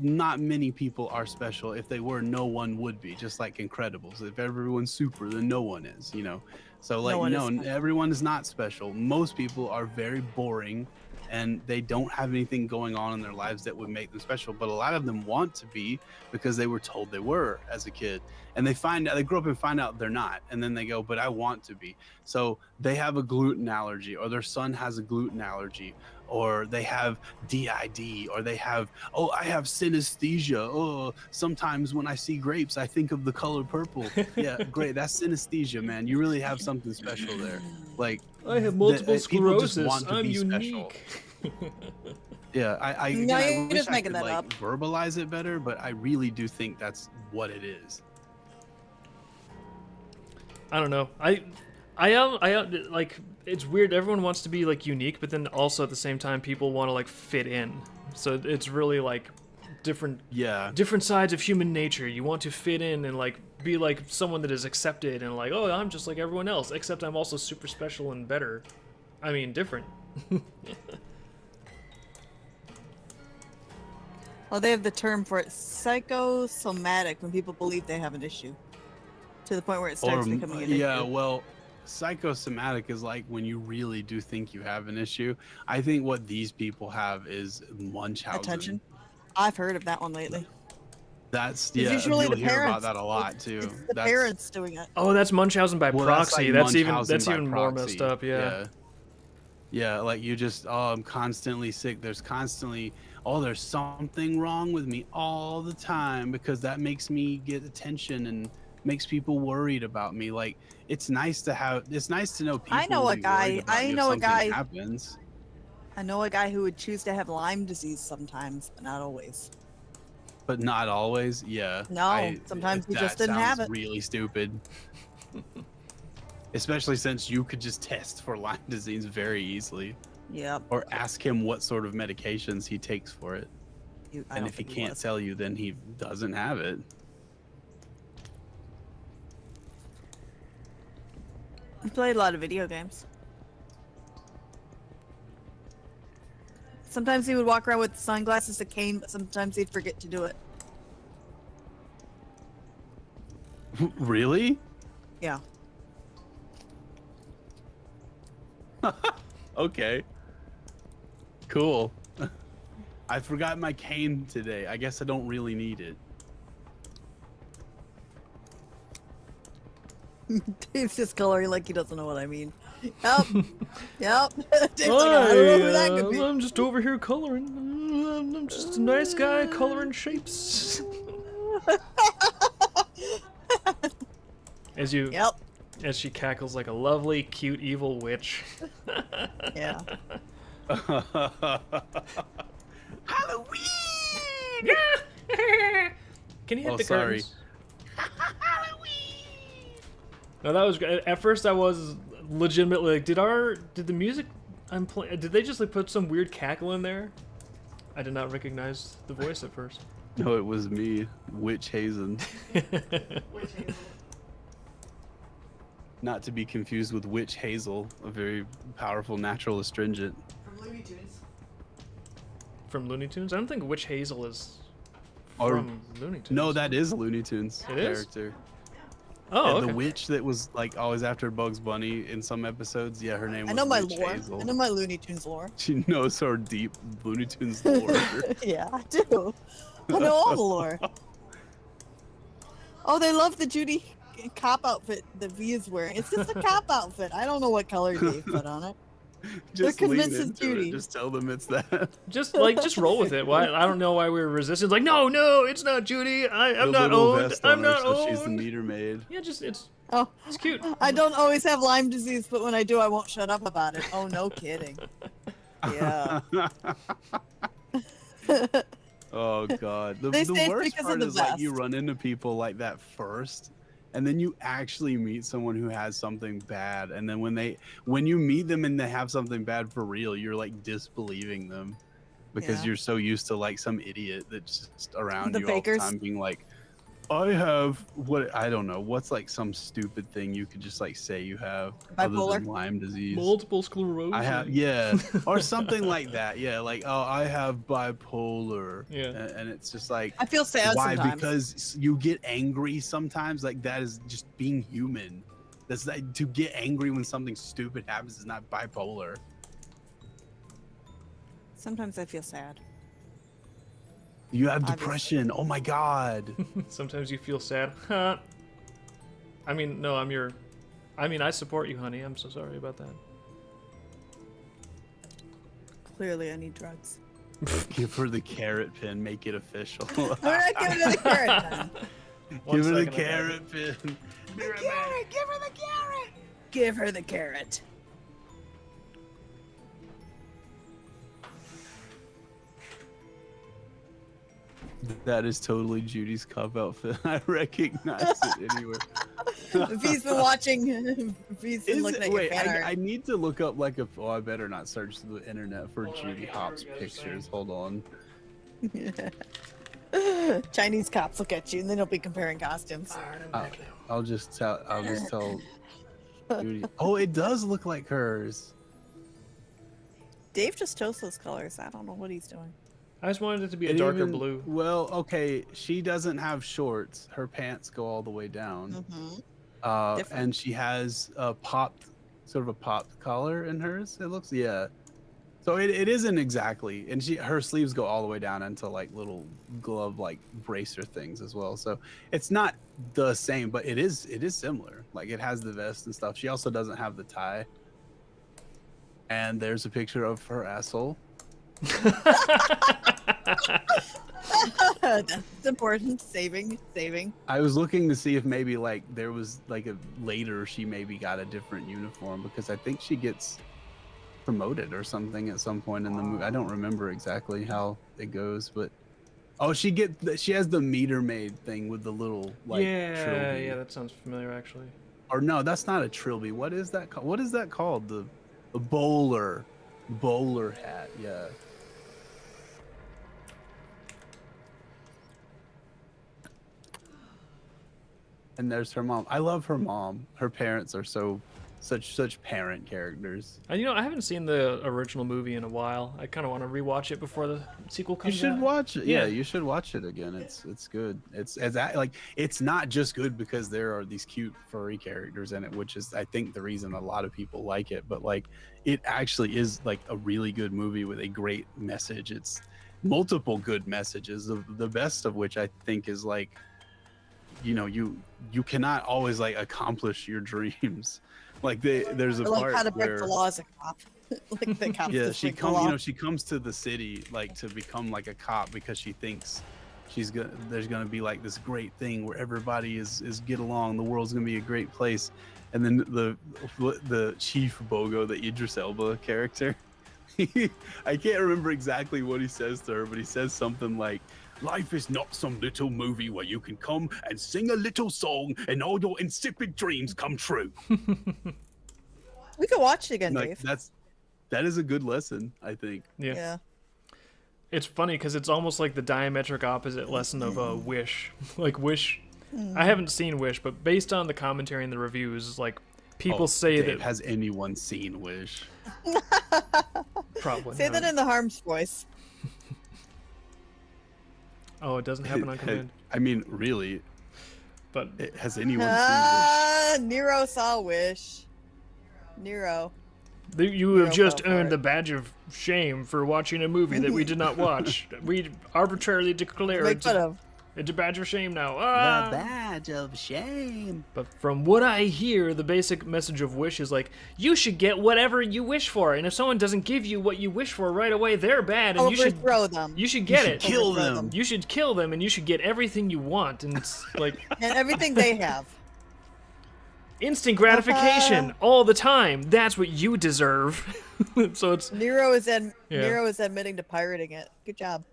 not many people are special. If they were, no one would be. Just like Incredibles. If everyone's super, then no one is. You know. So like one is no, special. everyone is not special. Most people are very boring, and they don't have anything going on in their lives that would make them special. But a lot of them want to be because they were told they were as a kid, and they grow up and find out they're not, and then they go, but I want to be. So they have a gluten allergy, or their son has a gluten allergy, or they have DID, or they have, oh, I have synesthesia. Oh, sometimes when I see grapes, I think of the color purple. Yeah, great. That's synesthesia, man. You really have something special there. Like I have multiple people just sclerosis. want to I'm be unique. yeah, I No, again, I you're wish just I making could that like up. verbalize it better, but I really do think that's what it is. I don't know. I am like, it's weird. Everyone wants to be like unique, but then also at the same time, people want to like fit in. So it's really like different Yeah. sides of human nature. You want to fit in and like be like someone that is accepted and like, oh, I'm just like everyone else, except I'm also super special and better. I mean, different. Well, they have the term for it, psychosomatic, when people believe they have an issue. to the point where it starts becoming addictive. Yeah, well, psychosomatic is like when you really do think you have an issue. I think what these people have is Munchausen. Attention. I've heard of that one lately. That's It's usually you'll the hear parents. about that a lot too. It's the That's, parents doing it. Oh, that's Munchausen by well, proxy. That's, like That's Munchausen even by more proxy. messed up. Yeah. Yeah, like you just, oh, I'm constantly sick. There's constantly, oh, there's something wrong with me all the time because that makes me get attention and makes people worried about me. Like, it's nice to know people. I know will a be guy- worried about I you if know a something guy- happens. I know a guy who would choose to have Lyme disease sometimes, but not always. But not always. Yeah. No, sometimes he just didn't have it. Really stupid. Especially since you could just test for Lyme disease very easily, Yep. or ask him what sort of medications he takes for it. I And don't if he think can't was. tell you, then he doesn't have it. He played a lot of video games. Sometimes he would walk around with sunglasses, a cane, but sometimes he'd forget to do it. Really? Yeah. Okay. Cool. I forgot my cane today. I guess I don't really need it. Dave's just coloring like he doesn't know what I mean. Yep. Yep. Dave's like, I don't know who that could be. I'm just over here coloring. I'm just a nice guy coloring shapes. As you, Yep. as she cackles like a lovely, cute, evil witch. Yeah. Halloween! Can you hit Oh, the sorry. curtains? No, that was great. At first, I was legitimately like, did the music I'm playing? Did they just like put some weird cackle in there? I did not recognize the voice at first. No, it was me, Witch Hazen. Not to be confused with Witch Hazel, a very powerful natural astringent. From Looney Tunes. From Looney Tunes? I don't think Witch Hazel is Or- from Looney Tunes. No, that is Looney Tunes It is? character. Oh, And okay. the witch that was like always after Bugs Bunny in some episodes, yeah, her name was I know my Witch lore. Hazel. I know my Looney Tunes lore. She knows her deep Looney Tunes lore. Yeah, I do. I know all the lore. Oh, they love the Judy cop outfit that V is wearing. It's just a cop outfit. I don't know what color Dave put on it. Just They're lean convinced it's into Judy. it. Just tell them it's that. Just roll with it. Why? I don't know why we were resisting. It's like, no, it's not Judy. I'm The not little owned. vest on I'm her, not so owned. she's the meter maid. Yeah, it's Oh, cute. I don't always have Lyme disease, but when I do, I won't shut up about it. Oh, no kidding. Yeah. Oh god. They The say it's worst because of part the is like you vest. run into people like that first, and then you actually meet someone who has something bad, and then when you meet them and they have something bad for real, you're like disbelieving them because Yeah. you're so used to like some idiot that's just around The you fakers. all the time being like, I have what I don't know, what's like some stupid thing you could just like say you have other Bipolar? than Lyme disease. Multiple sclerosis. I have, yeah, or something like that. Yeah, like, oh, I have bipolar. Yeah. And it's just like, I feel sad why? sometimes. Because you get angry sometimes. Like that is just being human. That's like, to get angry when something stupid happens is not bipolar. Sometimes I feel sad. You have Obviously. depression. Oh my god. Sometimes you feel sad. I mean, no, I support you, honey. I'm so sorry about that. Clearly, I need drugs. Give her the carrot pin. Make it official. We're not giving her the carrot then. One Give her the second, I got it. carrot pin. Be right back. Give her the carrot. Give her the carrot. That is totally Judy's cup outfit. I recognize it anywhere. If he's been watching, if he's been looking at your Wait, fan I need to look up like a. Oh, I better not search the internet for Judy Hopps pictures. Hold on. art. Chinese cops look at you and then they'll be comparing costumes. I'll just tell. Judy. Oh, it does look like hers. Dave just chose those colors. I don't know what he's doing. I just wanted it to be a It darker even- blue. Well, okay. She doesn't have shorts. Her pants go all the way down. Mm-hmm. Different. And she has a popped collar in hers. It looks, yeah. So it isn't exactly, and her sleeves go all the way down into like little glove like bracer things as well. So it's not the same, but it is similar. Like it has the vest and stuff. She also doesn't have the tie. And there's a picture of her asshole. That's important. Saving. I was looking to see if maybe like there was like a later she maybe got a different uniform, because I think she gets promoted or something at some point in the movie. I don't remember exactly how it goes, but she has the meter maid thing with the little like trilby. Yeah, that sounds familiar actually. Or no, that's not a trilby. What is that called? What is that called? The bowler hat. Yeah. And there's her mom. I love her mom. Her parents are such parent characters. And I haven't seen the original movie in a while. I kind of want to rewatch it before the sequel You comes should out. watch it. Yeah, you should watch it again. It's good. It's not just good because there are these cute furry characters in it, which is I think the reason a lot of people like it. But like, it actually is like a really good movie with a great message. It's multiple good messages. The best of which I think is like, you cannot always like accomplish your dreams. Like there's a Or like part how to break where the law as a cop. Like the cops yeah, just she break the law. she comes to the city like to become like a cop because she thinks there's gonna be like this great thing where everybody is get along, the world's gonna be a great place. And then the Chief Bogo, the Idris Elba character, I can't remember exactly what he says to her, but he says something like, "Life is not some little movie where you can come and sing a little song and all your insipid dreams come true." We could watch it again, Like Dave. that is a good lesson, I think. Yeah. It's funny because it's almost like the diametric opposite lesson of Wish. Like Wish, I haven't seen Wish, but based on the commentary and the reviews, like people say Dave, that has anyone seen Wish? probably. Say that not. in the Harms voice. Oh, it doesn't happen on command. I mean, really, But has anyone seen Wish? Nero saw Wish. Nero. You have Nero just fell for earned it. the badge of shame for watching a movie that we did not watch. We arbitrarily declare Make fun of. it's a badge of shame now. The Ah! badge of shame. But from what I hear, the basic message of Wish is like, you should get whatever you wish for, and if someone doesn't give you what you wish for right away, they're bad, and Overthrow them. you should get it. Kill Overthrow them. You should kill them, and you should get everything you want, and it's like And everything they have. instant gratification all the time. That's what you deserve. So it's Nero is Yeah. Nero is admitting to pirating it. Good job.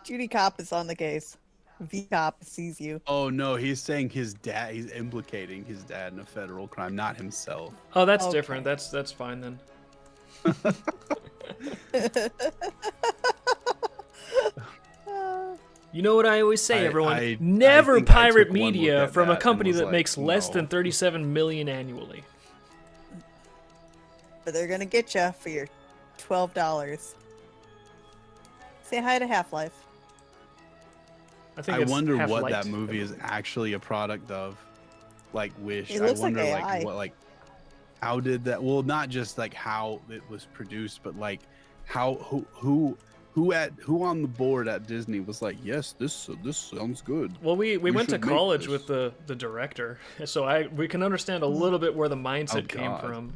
Judy Cop is on the case. V Cop sees you. Oh no, he's saying his dad. He's implicating his dad in a federal crime, not himself. oh, that's Okay. different. That's fine then. You know what I always say, everyone? I Never think I pirate took one look media at from a that company and was that like, makes less no. than 37 million annually. But they're gonna get you for your $12. Say hi to Half-Life. I think I it's wonder what Half-Light. that movie is actually a product of. Like Wish. It I looks like wonder AI. how did that? Well, not just like how it was produced, but like how who on the board at Disney was like, yes, this sounds good. Well, we went to should make college this. with the director, so we can understand a little bit where the mindset came God. from.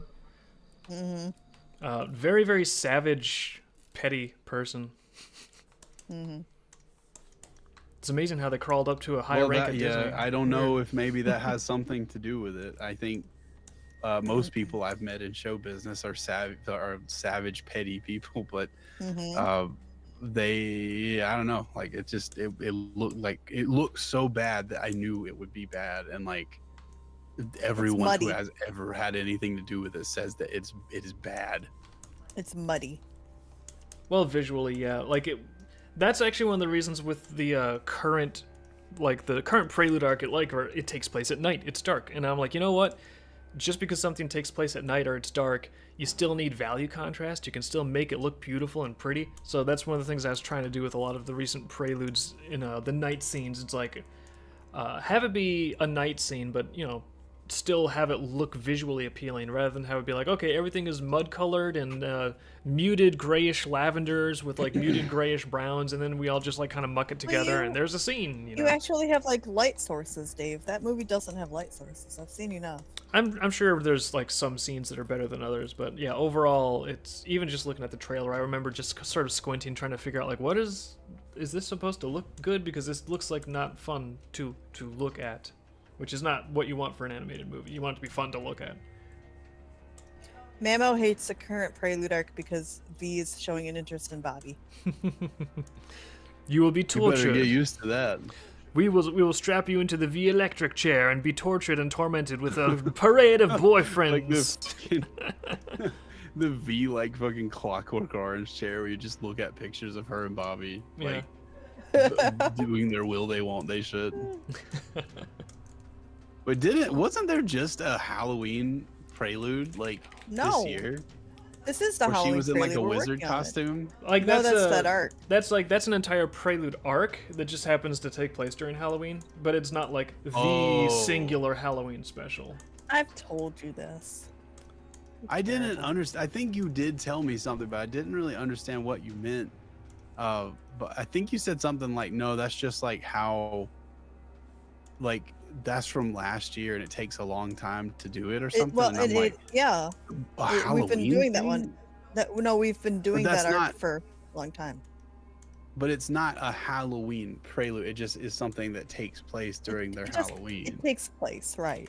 Mm-hmm. Very, very savage, petty person. Mm-hmm. It's amazing how they crawled up to a high rank at Disney. I don't know if maybe that has something to do with it. I think most people I've met in show business are savage, petty people, but Mm-hmm. I don't know, like it looked so bad that I knew it would be bad, and like everyone who muddy. has ever had anything to do with it says that it is bad. It's muddy. Well, visually, yeah. Like that's actually one of the reasons with the current Prelude arc where it takes place at night. It's dark, and I'm like, you know what? Just because something takes place at night or it's dark, you still need value contrast. You can still make it look beautiful and pretty. So that's one of the things I was trying to do with a lot of the recent Preludes in the night scenes. It's like, have it be a night scene, but you know, still have it look visually appealing rather than have it be like, okay, everything is mud colored and muted grayish lavenders with like muted grayish browns, and then we all just like kind of muck it together and there's a scene. You You know, actually have like light sources, Dave. That movie doesn't have light sources. I've seen enough. I'm sure there's like some scenes that are better than others, but yeah, overall, it's even just looking at the trailer. I remember just sort of squinting, trying to figure out like, what is this supposed to look good? Because this looks like not fun to look at, which is not what you want for an animated movie. You want it to be fun to look at. Mamo hates the current Prelude arc because V is showing an interest in Bobby. You will be You better tortured. get used to that. We will strap you into the V electric chair and be tortured and tormented with a parade of boyfriends. Like this fucking, the V like fucking Clockwork Orange chair where you just look at pictures of her and Bobby Yeah. like doing their will they won't they should. But wasn't there just a Halloween prelude like No. this year? This is the Where Halloween she was in like Prelude. a We're wizard working on it. costume? Like No, that's a- that arc. That's an entire prelude arc that just happens to take place during Halloween, but it's not like the Oh. singular Halloween special. I've told you this. I didn't understand. I think you did tell me something, but I didn't really understand what you meant. But I think you said something like, "No, that's just like how, like that's from last year, and it takes a long time to do it, or something." Well, and I'm like, yeah. "A We've been Halloween doing that thing?" one. No, we've been doing that's that arc not- for a long time. But it's not a Halloween prelude. It just is something that takes place during their It just- Halloween. It takes place, right?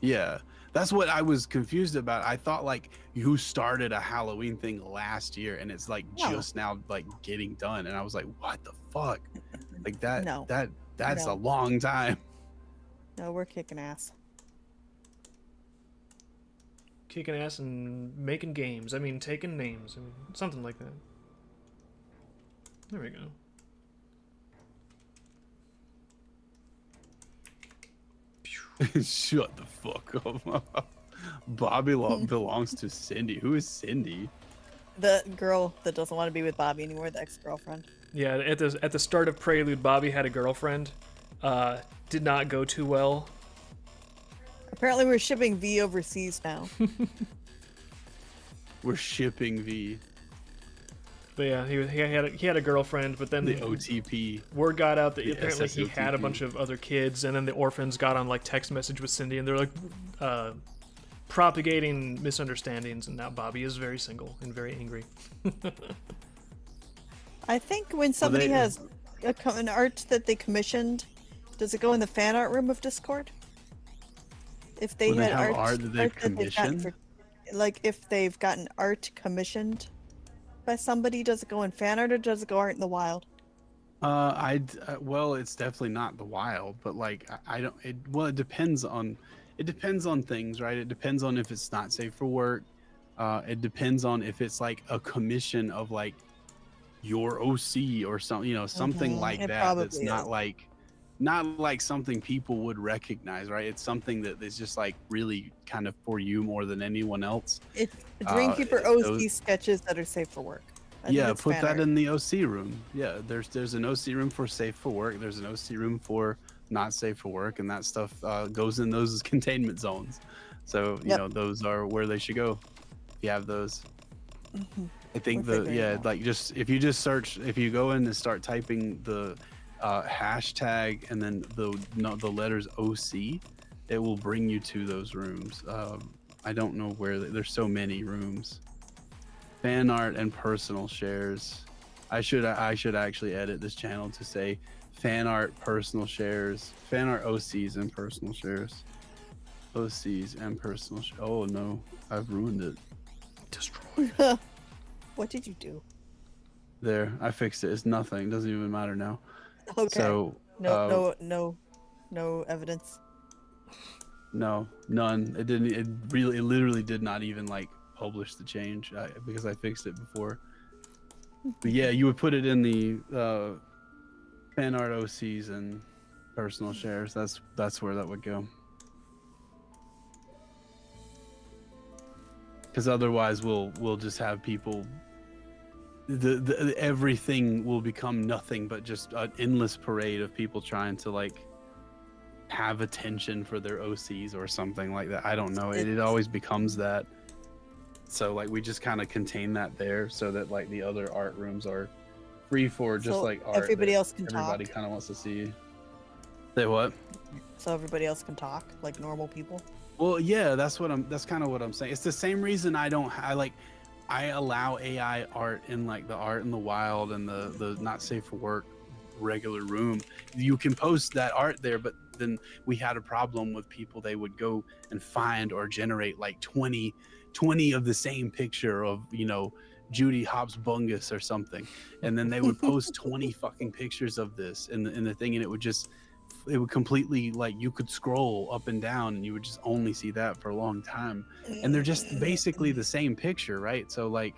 Yeah, that's what I was confused about. I thought like you started a Halloween thing last year, and it's like No. just now like getting done, and I was like, "What the fuck?" Like that. No. That's No. a long time. No, we're kicking ass. Kicking ass and making games. I mean, taking names. I mean, something like that. There we go. Shut the fuck up. Bobby belongs to Cindy. Who is Cindy? The girl that doesn't want to be with Bobby anymore, the ex-girlfriend. Yeah, at the start of Prelude, Bobby had a girlfriend. Did not go too well. Apparently, we're shipping V overseas now. We're shipping V. But yeah, he had a girlfriend, but then The OTP. word got out that The apparently he had a SSOTP. bunch of other kids, and then the orphans got on like text message with Cindy, and they're like propagating misunderstandings, and now Bobby is very single and very angry. I think when somebody they- has an art that they commissioned, does it go in the fan art room of Discord? If they When they had have art, art that they've gotten commissioned? like if they've gotten art commissioned by somebody, does it go in fan art or does it go art in the wild? Well, it's definitely not the wild, but like I don't. It depends on things, right? It depends on if it's not safe for work. It depends on if it's like a commission of like your OC or something, something like It that. That's probably is. not like something people would recognize, right? It's something that is just like really kind of for you more than anyone else. It's Dreamkeeper OC sketches that are safe for work. I think Yeah, it's put fan that art. in the OC room. Yeah, there's an OC room for safe for work. There's an OC room for not safe for work, and that stuff goes in those containment zones. So Yep. those are where they should go. If you have those, I think We're figuring it out. like if you go in and start typing the hashtag and then the letters OC, it will bring you to those rooms. I don't know where there's so many rooms. Fan art and personal shares. I should actually edit this channel to say fan art, personal shares, fan art OCs and personal shares. OCs and personal oh no, I've ruined it. Destroy. What did you do? There, I fixed it. It's nothing. It doesn't even matter now. Okay. So No evidence. no, none. It didn't. It literally did not even like publish the change because I fixed it before. But yeah, you would put it in the fan art OCs and personal shares. That's where that would go. Because otherwise, we'll just have people. Everything will become nothing but just an endless parade of people trying to like have attention for their OCs or something like that. I don't know. It always becomes that. So like we just kind of contain that there so that like the other art rooms are free for just So like art. everybody that else can everybody talk. kind of wants to see. Say what? So everybody else can talk like normal people. Well, yeah, that's kind of what I'm saying. It's the same reason I allow AI art in like the art in the wild and the not safe for work regular room. You can post that art there, but then we had a problem with people. They would go and find or generate like 20 of the same picture of, you know, Judy Hopps Bungus or something, and then they would post 20 fucking pictures of this in the thing, and it would completely, like, you could scroll up and down and you would just only see that for a long time, and they're just basically the same picture, right? So like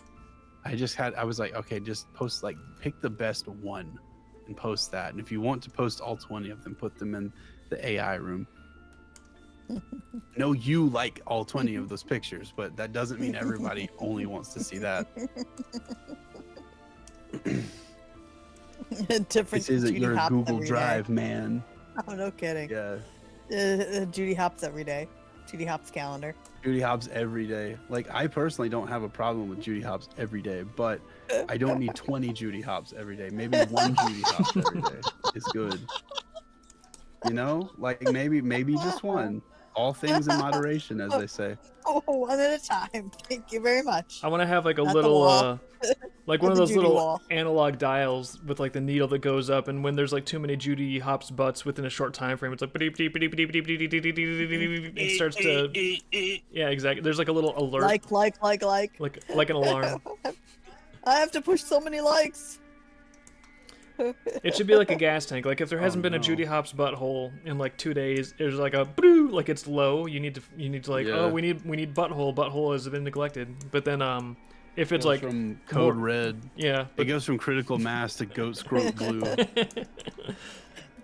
I was like, okay, just post, like, pick the best one and post that, and if you want to post all 20 of them, put them in the AI room. No, you like all 20 of those pictures, but that doesn't mean everybody only wants to see that. Different. This isn't Judy your Hopps Google every Drive, day. man. Oh, no kidding. Yeah. Judy Hopps every day. Judy Hopps calendar. Judy Hopps every day. Like, I personally don't have a problem with Judy Hopps every day, but I don't need 20 Judy Hopps every day. Maybe one Judy Hopps every day is good. You know, like maybe just one. All things in moderation, as they say. Oh, one at a time. Thank you very much. I want to have like a Not the little, wall. like one of The those Judy little wall. analog dials with like the needle that goes up, and when there's like too many Judy Hopps butts within a short time frame, it's like it starts to, yeah, exactly. There's like a little alert, like an alarm. I have to push so many likes. It should be like a gas tank. Like if there hasn't been a no. Judy Hopps butthole in like 2 days, there's like a boo, like it's low. You need to like, Yeah. oh, we need butthole. Butthole has been neglected. But then if it's Goes like from code more- red, yeah, it but goes from critical mass to goat scrote blue.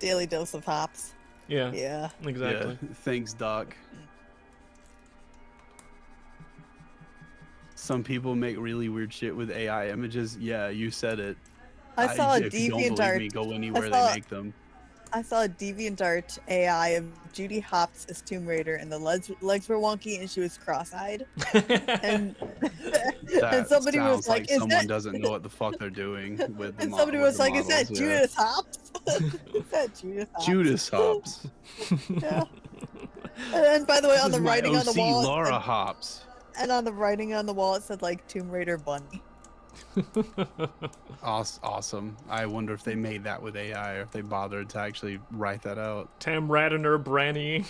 Daily dose of hops. yeah, Yeah. exactly. Yeah. Thanks, Doc. Some people make really weird shit with AI images. Yeah, you said it. I saw a if you don't believe DeviantArt. me, go anywhere saw- they make them. I saw a DeviantArt AI of Judy Hopps as Tomb Raider, and the legs were wonky, and she was cross-eyed. And That and somebody sounds was like, "Is someone that?" doesn't know what the fuck they're doing with the And somebody with was the like, "Is that models, yeah. Judith Hopps?" Is that Judith Hopps? Judas Hops. Yeah. And by the way, on This the is my writing on the OC, wall, Laura Hops. and on the writing on the wall, it said like Tomb Raider Bunny. Awesome. I wonder if they made that with AI or if they bothered to actually write that out. Tam Radiner Branny.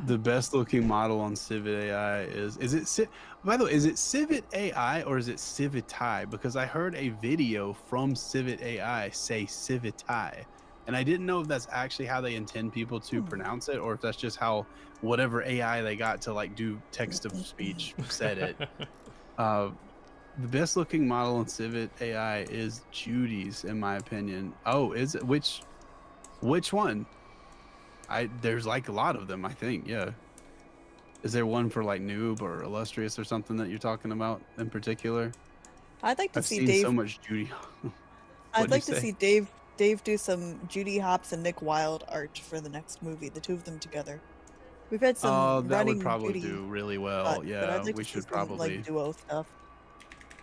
The best looking model on Civet AI is it by the way, is it Civet AI or is it Civetai? Because I heard a video from Civet AI say Civetai, and I didn't know if that's actually how they intend people to pronounce it or if that's just how whatever AI they got to like do text to speech said it. The best looking model in Civet AI is Judy's, in my opinion. Oh, is it? Which one? There's like a lot of them, I think. Yeah. Is there one for like noob or illustrious or something that you're talking about in particular? I'd like to I've see seen Dave. so much Judy. I'd What'd like you to say? see Dave do some Judy Hopps and Nick Wilde art for the next movie. The two of them together. We've had some Oh, that running would probably Judy, do really well. but I'd Yeah, like we to see should some, probably like duo stuff.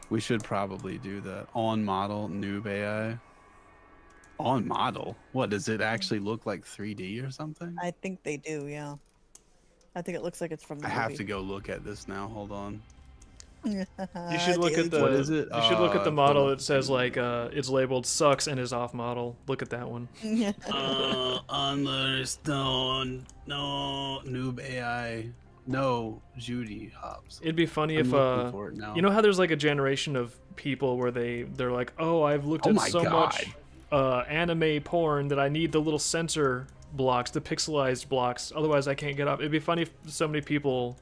do that. On model noob AI. On model. What does it actually look like 3D or something? I think they do. Yeah. I think it looks like it's from the I movie. have to go look at this now. Hold on. You should look at the. What is it? You should look at the Hold model on. that says like it's labeled "sucks" and is off model. Look at that one. On the stone. No, noob AI. No, Judy Hopps. It'd be funny I'm if looking for it now. you know how there's like a generation of people where they're like, oh, I've looked Oh at my so God. much anime porn that I need the little censor blocks, the pixelized blocks. Otherwise, I can't get up. It'd be funny if so many people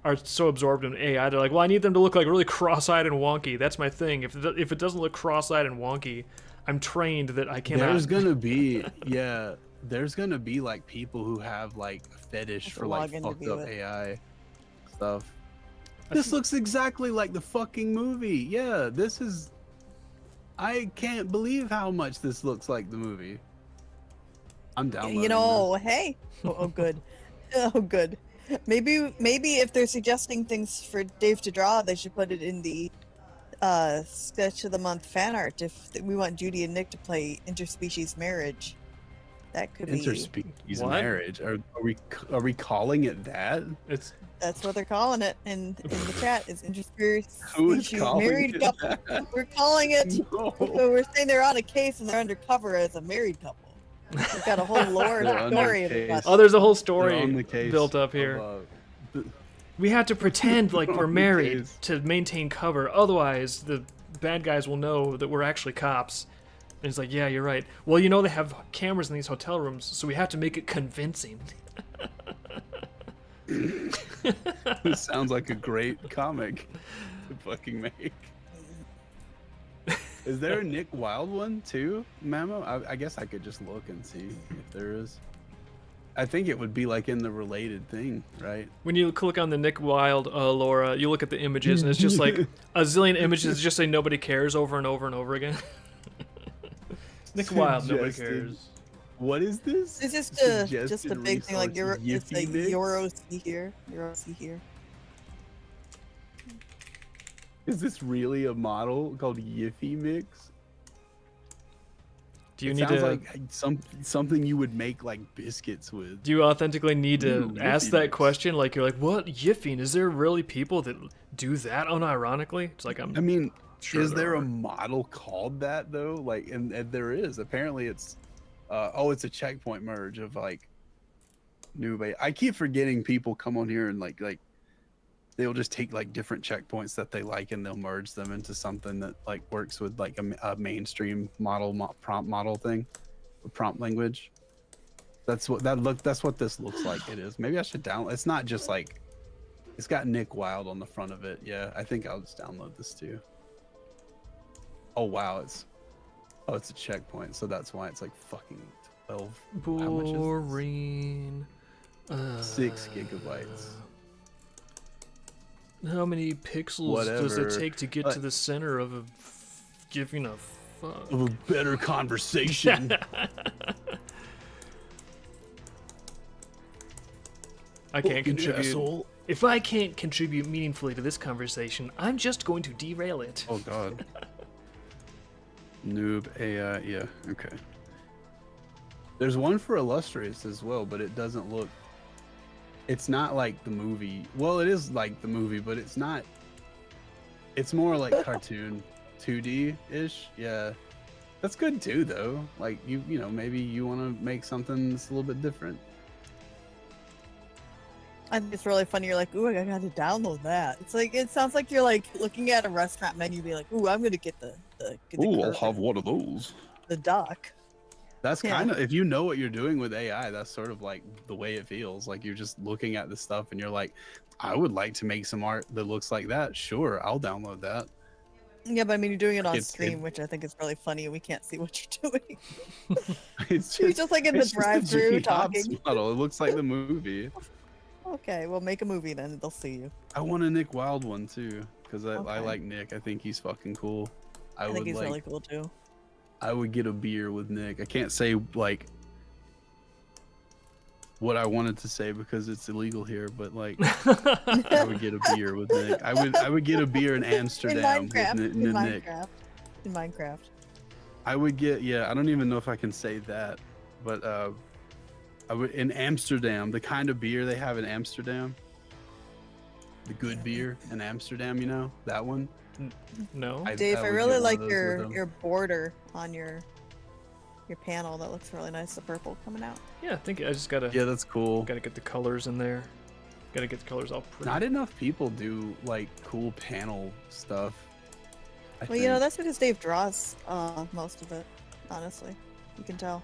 are so absorbed in AI. They're like, well, I need them to look like really cross-eyed and wonky. That's my thing. If it doesn't look cross-eyed and wonky, I'm trained that I cannot. There's gonna be, yeah, there's gonna be like people who have like a fetish Have to for like log in to fucked view up it. AI stuff. This looks exactly like the fucking movie. Yeah, this is. I can't believe how much this looks like the movie. I'm downloading. You know, hey. Oh, good. Oh, good. Maybe if they're suggesting things for Dave to draw, they should put it in the sketch of the month fan art. If we want Judy and Nick to play interspecies marriage, that could be. Interspecies What? marriage. Are we calling it that? That's what they're calling it in the chat. Is interspecies Who is calling married it couple. that? We're calling it. No. So we're saying they're on a case and they're undercover as a married couple. We've got a whole lore They're under story case. about. Oh, there's a whole They're on the story case built up here. of, We have to pretend like we're On the married case. to maintain cover. Otherwise, the bad guys will know that we're actually cops. And it's like, yeah, you're right. Well, you know they have cameras in these hotel rooms, so we have to make it convincing. This sounds like a great comic to fucking make. Is there a Nick Wilde one too, Mamo? I guess I could just look and see if there is. I think it would be like in the related thing, right? When you click on the Nick Wilde Laura, you look at the images, and it's just like a zillion images just say nobody cares over and over and over again. Nick Wilde, nobody Suggested- cares. What is this? It's just Suggested a big thing, like resource it's like Yiffy mix? Euro see here, Euro see here. Is this really a model called Yiffy Mix? Do you It need sounds to? like something you would make like biscuits with. Do you authentically need to Ooh, ask Yiffy that mix. question? Like you're like, what yiffing? Is there really people that do that unironically? It's like I I'm. mean, Sure is there there a are. model called that though? Like, and there is. Apparently, it's it's a checkpoint merge of like new. I keep forgetting people come on here and like they'll just take like different checkpoints that they like and they'll merge them into something that like works with like a mainstream prompt model thing, or prompt language. That's what this looks like. It is. Maybe I should download. It's not just like it's got Nick Wilde on the front of it. Yeah, I think I'll just download this too. Oh wow, it's a checkpoint, so that's why it's like fucking 12. How much is this? Boring. 6 gigabytes. How many pixels does Whatever. it take to get to the center of a giving a fuck? Of a better conversation. I can't Fucking contribute. asshole. If I can't contribute meaningfully to this conversation, I'm just going to derail it. Oh god. Noob AI, yeah, okay. There's one for Illustrious as well, but it doesn't look. It's not like the movie. Well, it is like the movie, but it's not. It's more like cartoon, 2D ish. Yeah, that's good too, though. Like you know, maybe you want to make something that's a little bit different. I think it's really funny. You're like, ooh, I got to download that. It's like it sounds like you're like looking at a restaurant menu, be like, ooh, I'm gonna get the curve, one of those. the duck. That's Yeah. kind of, if you know what you're doing with AI, that's sort of like the way it feels. Like you're just looking at the stuff and you're like, I would like to make some art that looks like that. Sure, I'll download that. Yeah, but I mean, you're doing it on It's- stream, which I think is really funny, and we can't see what you're doing. It's You're just like in the it's just a drive-through Jimmy Hobbs talking. model. It looks like the movie. Okay, well, make a movie then, and they'll see you. I want a Nick Wilde one too, because I Okay. like Nick. I think he's fucking cool. I would think he's like. really cool too. I would get a beer with Nick. I can't say like what I wanted to say because it's illegal here, but like I would get a beer with Nick. I would get a beer in Amsterdam In Minecraft. with In Nick. Minecraft. In Minecraft. I would get, yeah, I don't even know if I can say that, but I would in Amsterdam, the kind of beer they have in Amsterdam, the good beer in Amsterdam, you know, that one. No. Dave, I would really get one like of those with your them. border on your panel. That looks really nice. The purple coming out. Yeah, I think I just gotta Yeah, that's cool. gotta get the colors in there. Gotta get the colors all pretty. Not enough people do like cool panel stuff. I Well, you know, think. that's because Dave draws most of it. Honestly, you can tell.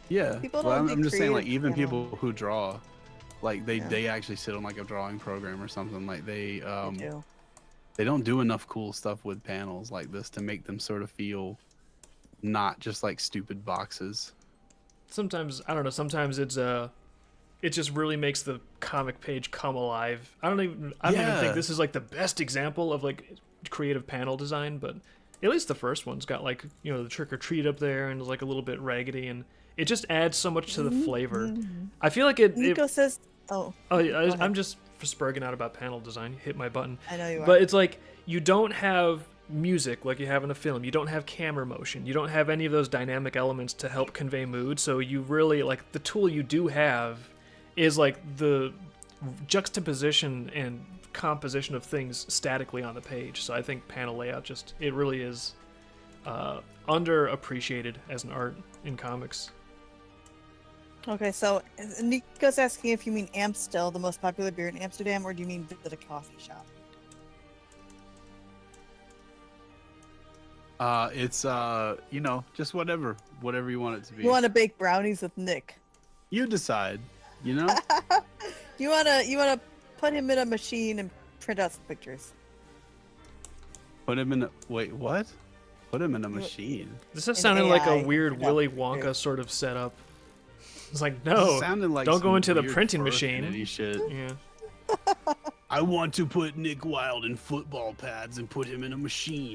Yeah. people Well, don't I'm do just saying, like, creative even panel. people who draw, like Yeah. they actually sit on like a drawing program or something. Like They do. they don't do enough cool stuff with panels like this to make them sort of feel not just like stupid boxes. Sometimes I don't know. Sometimes it just really makes the comic page come alive. I don't even think Yeah. this is like the best example of like creative panel design, but at least the first one's got like, you know, the trick or treat up there and it's like a little bit raggedy, and it just adds so much to the flavor. I feel like it. Nico says, "Oh, I'm just spurging out about panel design. You hit my button. I know you are." But it's like you don't have music like you have in a film. You don't have camera motion. You don't have any of those dynamic elements to help convey mood. So you really like the tool you do have is like the juxtaposition and composition of things statically on the page. So I think panel layout it really is underappreciated as an art in comics. Okay, so Nico's asking if you mean Amstel, the most popular beer in Amsterdam, or do you mean visit a coffee shop? It's just whatever you want it to be. You want to bake brownies with Nick? You decide. You know. You wanna put him in a machine and print out some pictures. Put him in. Wait, what? Put him in a machine. This is sounding like a AI. weird Yeah. Willy Wonka sort of setup. It's like, no, Sounded like don't go some into the weird printing First machine. Kennedy shit. Yeah. I want to put Nick Wilde in football pads and put him in a machine.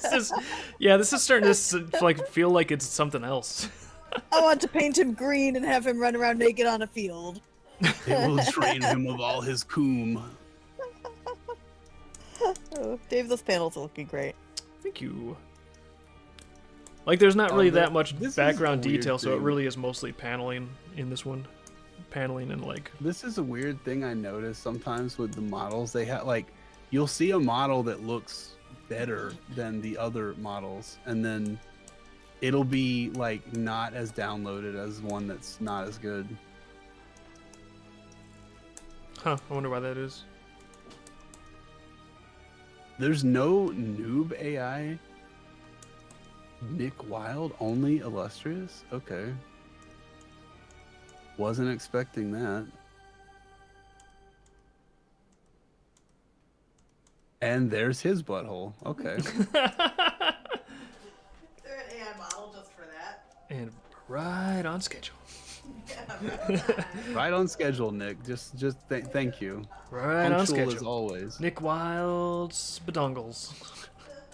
This is starting to like feel like it's something else. I want to paint him green and have him run around naked on a field. It will drain him of all his coom. Oh, Dave, those panels are looking great. Thank you. Like, there's not really that much this is background a weird detail, so it thing. really is mostly paneling in this one. Paneling and like. This is a weird thing I notice sometimes with the models. They have like, you'll see a model that looks better than the other models, and then it'll be like not as downloaded as one that's not as good. Huh, I wonder why that is. There's no noob AI. Nick Wilde, only illustrious? Okay. Wasn't expecting that. And there's his butthole. Okay. They're an AI model just for that. And right on schedule. Right on schedule, Nick. Just thank you. Right on Punctual schedule. as always. Nick Wilde's badongles.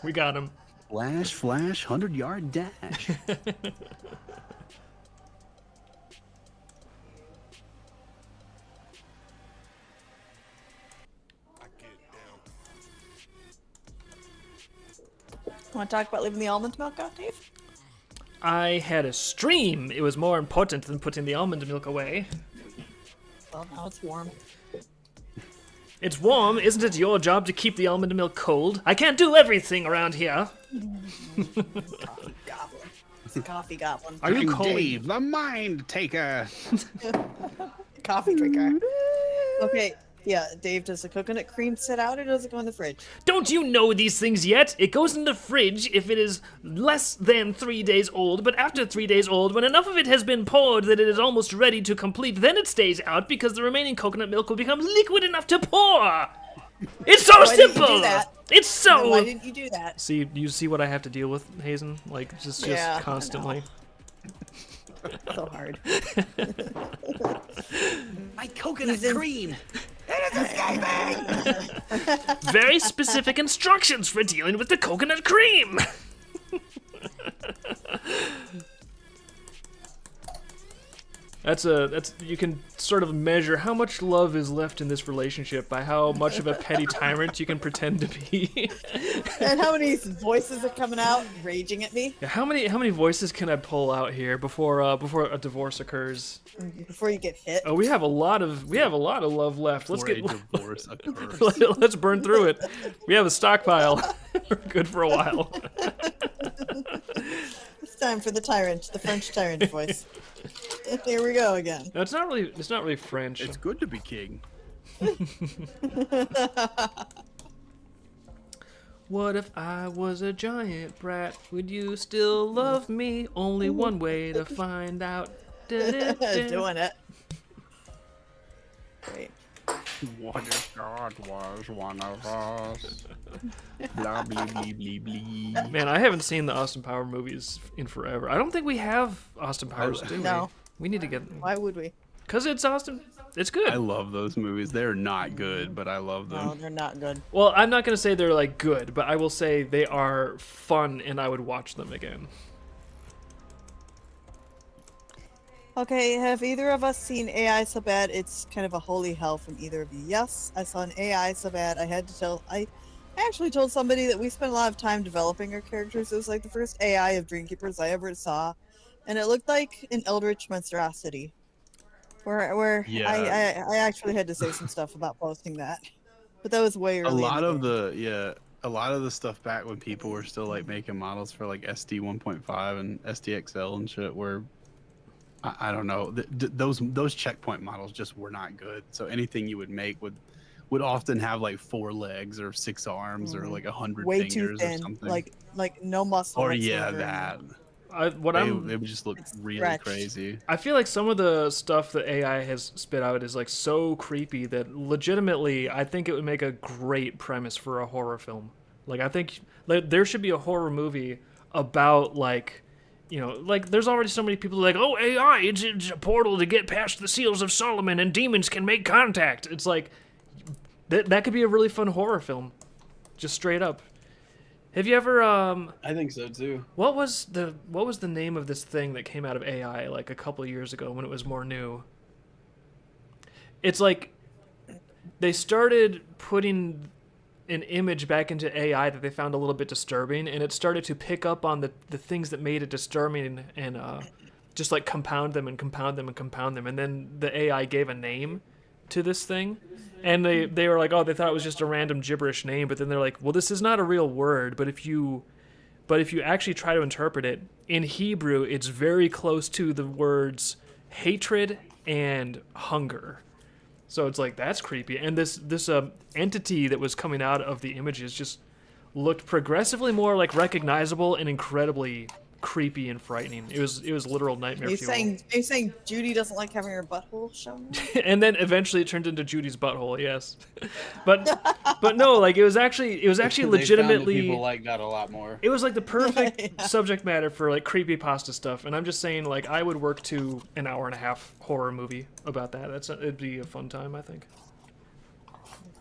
We got him. Flash, 100-yard dash. Want to talk about leaving the almond milk out, Dave? I had a stream. It was more important than putting the almond milk away. Well, now it's warm. It's warm. Isn't it your job to keep the almond milk cold? I can't do everything around here. Coffee goblin. It's a coffee goblin. Are you I'm calling? Dave, the mind taker. Coffee drinker. Okay, yeah, Dave, does the coconut cream sit out or does it go in the fridge? Don't you know these things yet? It goes in the fridge if it is less than 3 days old, but after 3 days old, when enough of it has been poured that it is almost ready to complete, then it stays out because the remaining coconut milk will become liquid enough to pour. It's so Why didn't you simple. do that? It's so. Why didn't you do that? See, you see what I have to deal with, Hazen? Like just Yeah, I constantly. So hard. My coconut cream. Very specific instructions for dealing with the coconut cream. That's you can sort of measure how much love is left in this relationship by how much of a petty tyrant you can pretend to be. And how many voices are coming out raging at me Yeah, how many voices can I pull out here before a divorce occurs? before you get hit? Oh, we have a lot of love left. Let's For get a divorce occurs. let's burn through it. We have a stockpile. We're good for a while. It's time for the tyrant, the French tyrant voice. Here we go again. No, it's not really French. It's good to be king. What if I was a giant brat? Would you still love me? Only one way to find out. Doing it. Great. What if God was one of us? Blah, blee, blee, blee, blee. Man, I haven't seen the Austin Power movies in forever. I don't think we have Austin Powers, do we? No. We need to get Why would we? because it's Austin. It's good. I love those movies. They're not good, but I love them. No, they're not good. Well, I'm not gonna say they're like good, but I will say they are fun, and I would watch them again. Okay, have either of us seen AI so bad it's kind of a holy hell from either of you? Yes, I saw an AI so bad I had to tell. I actually told somebody that we spent a lot of time developing our characters. It was like the first AI of Dreamkeepers I ever saw, and it looked like an eldritch monstrosity. Where Yeah, I actually had to say some stuff about posting that, but that was way a early in lot the of game. a lot of the stuff back when people were still like making models for like SD 1.5 and SDXL and shit were I don't know those checkpoint models just were not good. So anything you would make would often have like 4 legs or 6 arms or Hmm. like 100 Way too fingers or thin, something. like no muscle Or yeah, whatsoever in there. that What they I'm would just look It's really stretched. crazy. I feel like some of the stuff that AI has spit out is like so creepy that legitimately I think it would make a great premise for a horror film. Like I think like, there should be a horror movie about like like there's already so many people like, oh AI, it's a portal to get past the seals of Solomon and demons can make contact. It's like that could be a really fun horror film, just straight up. Have you ever I think so too. what was the name of this thing that came out of AI like a couple years ago when it was more new? It's like they started putting an image back into AI that they found a little bit disturbing, and it started to pick up on the things that made it disturbing and just like compound them and compound them and compound them. And then the AI gave a name to this thing. And they were like, oh, they thought it was just a random gibberish name, but then they're like, well, this is not a real word, but if you actually try to interpret it in Hebrew, it's very close to the words hatred and hunger. So it's like that's creepy. And this entity that was coming out of the images just looked progressively more like recognizable and incredibly creepy and frightening. It was literal nightmare fuel. Are you saying Judy doesn't like having her butthole shown? And then eventually it turned into Judy's butthole. Yes, but no, like it was actually They found that legitimately. people like that a lot more. It was like the perfect Yeah. subject matter for like creepy pasta stuff, and I'm just saying like I would work to an hour and a half horror movie about that. It'd be a fun time, I think.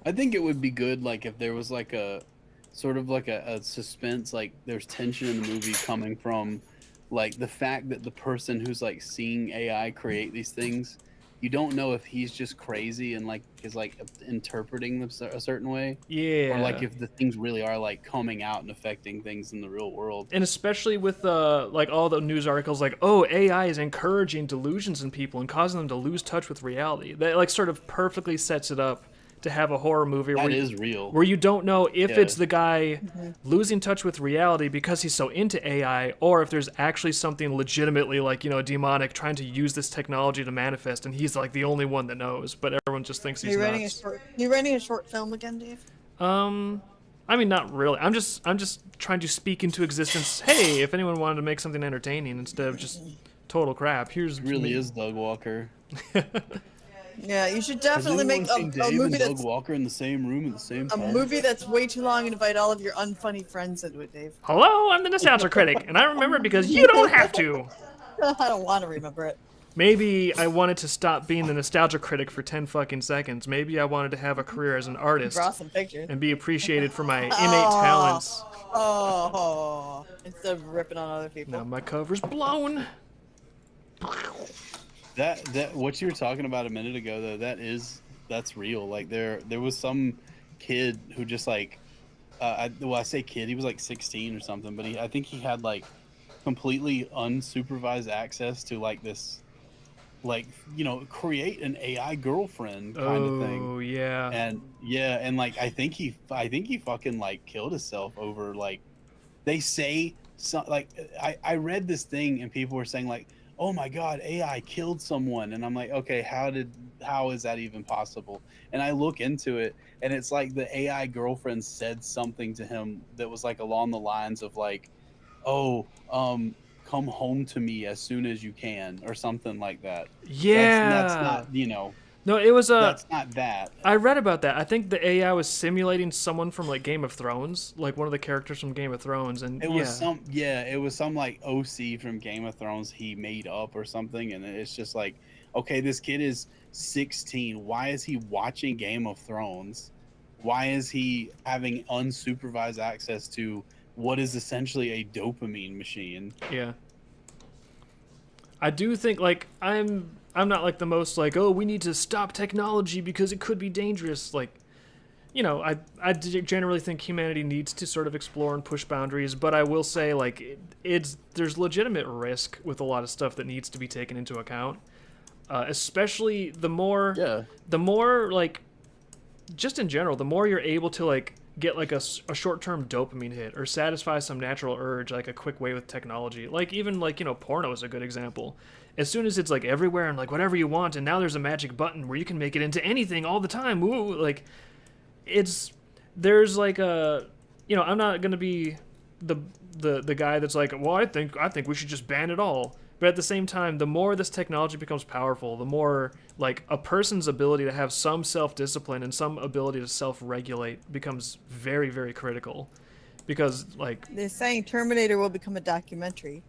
I think it would be good like if there was like a sort of like a suspense, like there's tension in the movie coming from like the fact that the person who's like seeing AI create these things, you don't know if he's just crazy and like is like interpreting them a certain way, or like Yeah. if the things really are like coming out and affecting things in the real world. And especially with like all the news articles like, oh, AI is encouraging delusions in people and causing them to lose touch with reality. That like sort of perfectly sets it up to have a horror movie That is real. where you don't know if Yeah. it's the guy losing touch with reality because he's so into AI, or if there's actually something legitimately like demonic trying to use this technology to manifest, and he's like the only one that knows, but everyone just thinks Are he's you writing a nuts. short? You writing a short film again, Dave? I mean, not really. I'm just trying to speak into existence. Hey, if anyone wanted to make something entertaining instead of just total crap, here's It really me. is Doug Walker. Yeah, you should Has definitely anyone make seen a Dave movie and Doug that's Walker in the same room at the same time? way too long and invite all of your unfunny friends into it, Dave. Hello, I'm the nostalgia critic, and I remember it because you don't have to. I don't want to remember it. Maybe I wanted to stop being the nostalgia critic for 10 fucking seconds. Maybe I wanted to have a career as an artist Draw some pictures. and be appreciated for my innate talents. Oh, instead of ripping on other people. Now my cover's blown. That what you were talking about a minute ago though, that's real. Like there was some kid who just like I say kid, he was like 16 or something, but I think he had like completely unsupervised access to like this like create an AI girlfriend kind of thing. Oh yeah. And yeah, and like I think he fucking like killed himself over like they say so, like I read this thing and people were saying like, oh my god, AI killed someone, and I'm like, okay, how is that even possible? And I look into it and it's like the AI girlfriend said something to him that was like along the lines of like, oh, come home to me as soon as you can, or something like that. That's Yeah. not No, it was that's not that. I read about that. I think the AI was simulating someone from like Game of Thrones, like one of the characters from Game of Thrones, and It was some like OC from Game of Thrones he made up or something, and it's just like, okay, this kid is 16. Why is he watching Game of Thrones? Why is he having unsupervised access to what is essentially a dopamine machine? yeah. I do think like I'm not like the most like, oh, we need to stop technology because it could be dangerous. Like, you know, generally think humanity needs to sort of explore and push boundaries, but I will say like there's legitimate risk with a lot of stuff that needs to be taken into account. Especially Yeah. the more like just in general, the more you're able to like get like a short-term dopamine hit or satisfy some natural urge like a quick way with technology, like even like, you know, porno is a good example. As soon as it's like everywhere and like whatever you want, and now there's a magic button where you can make it into anything all the time, woo, like it's there's like a, you know, I'm not gonna be the the guy that's like, well, I think we should just ban it all. But at the same time, the more this technology becomes powerful, the more like a person's ability to have some self-discipline and some ability to self-regulate becomes very, very critical. Because like They're saying Terminator will become a documentary.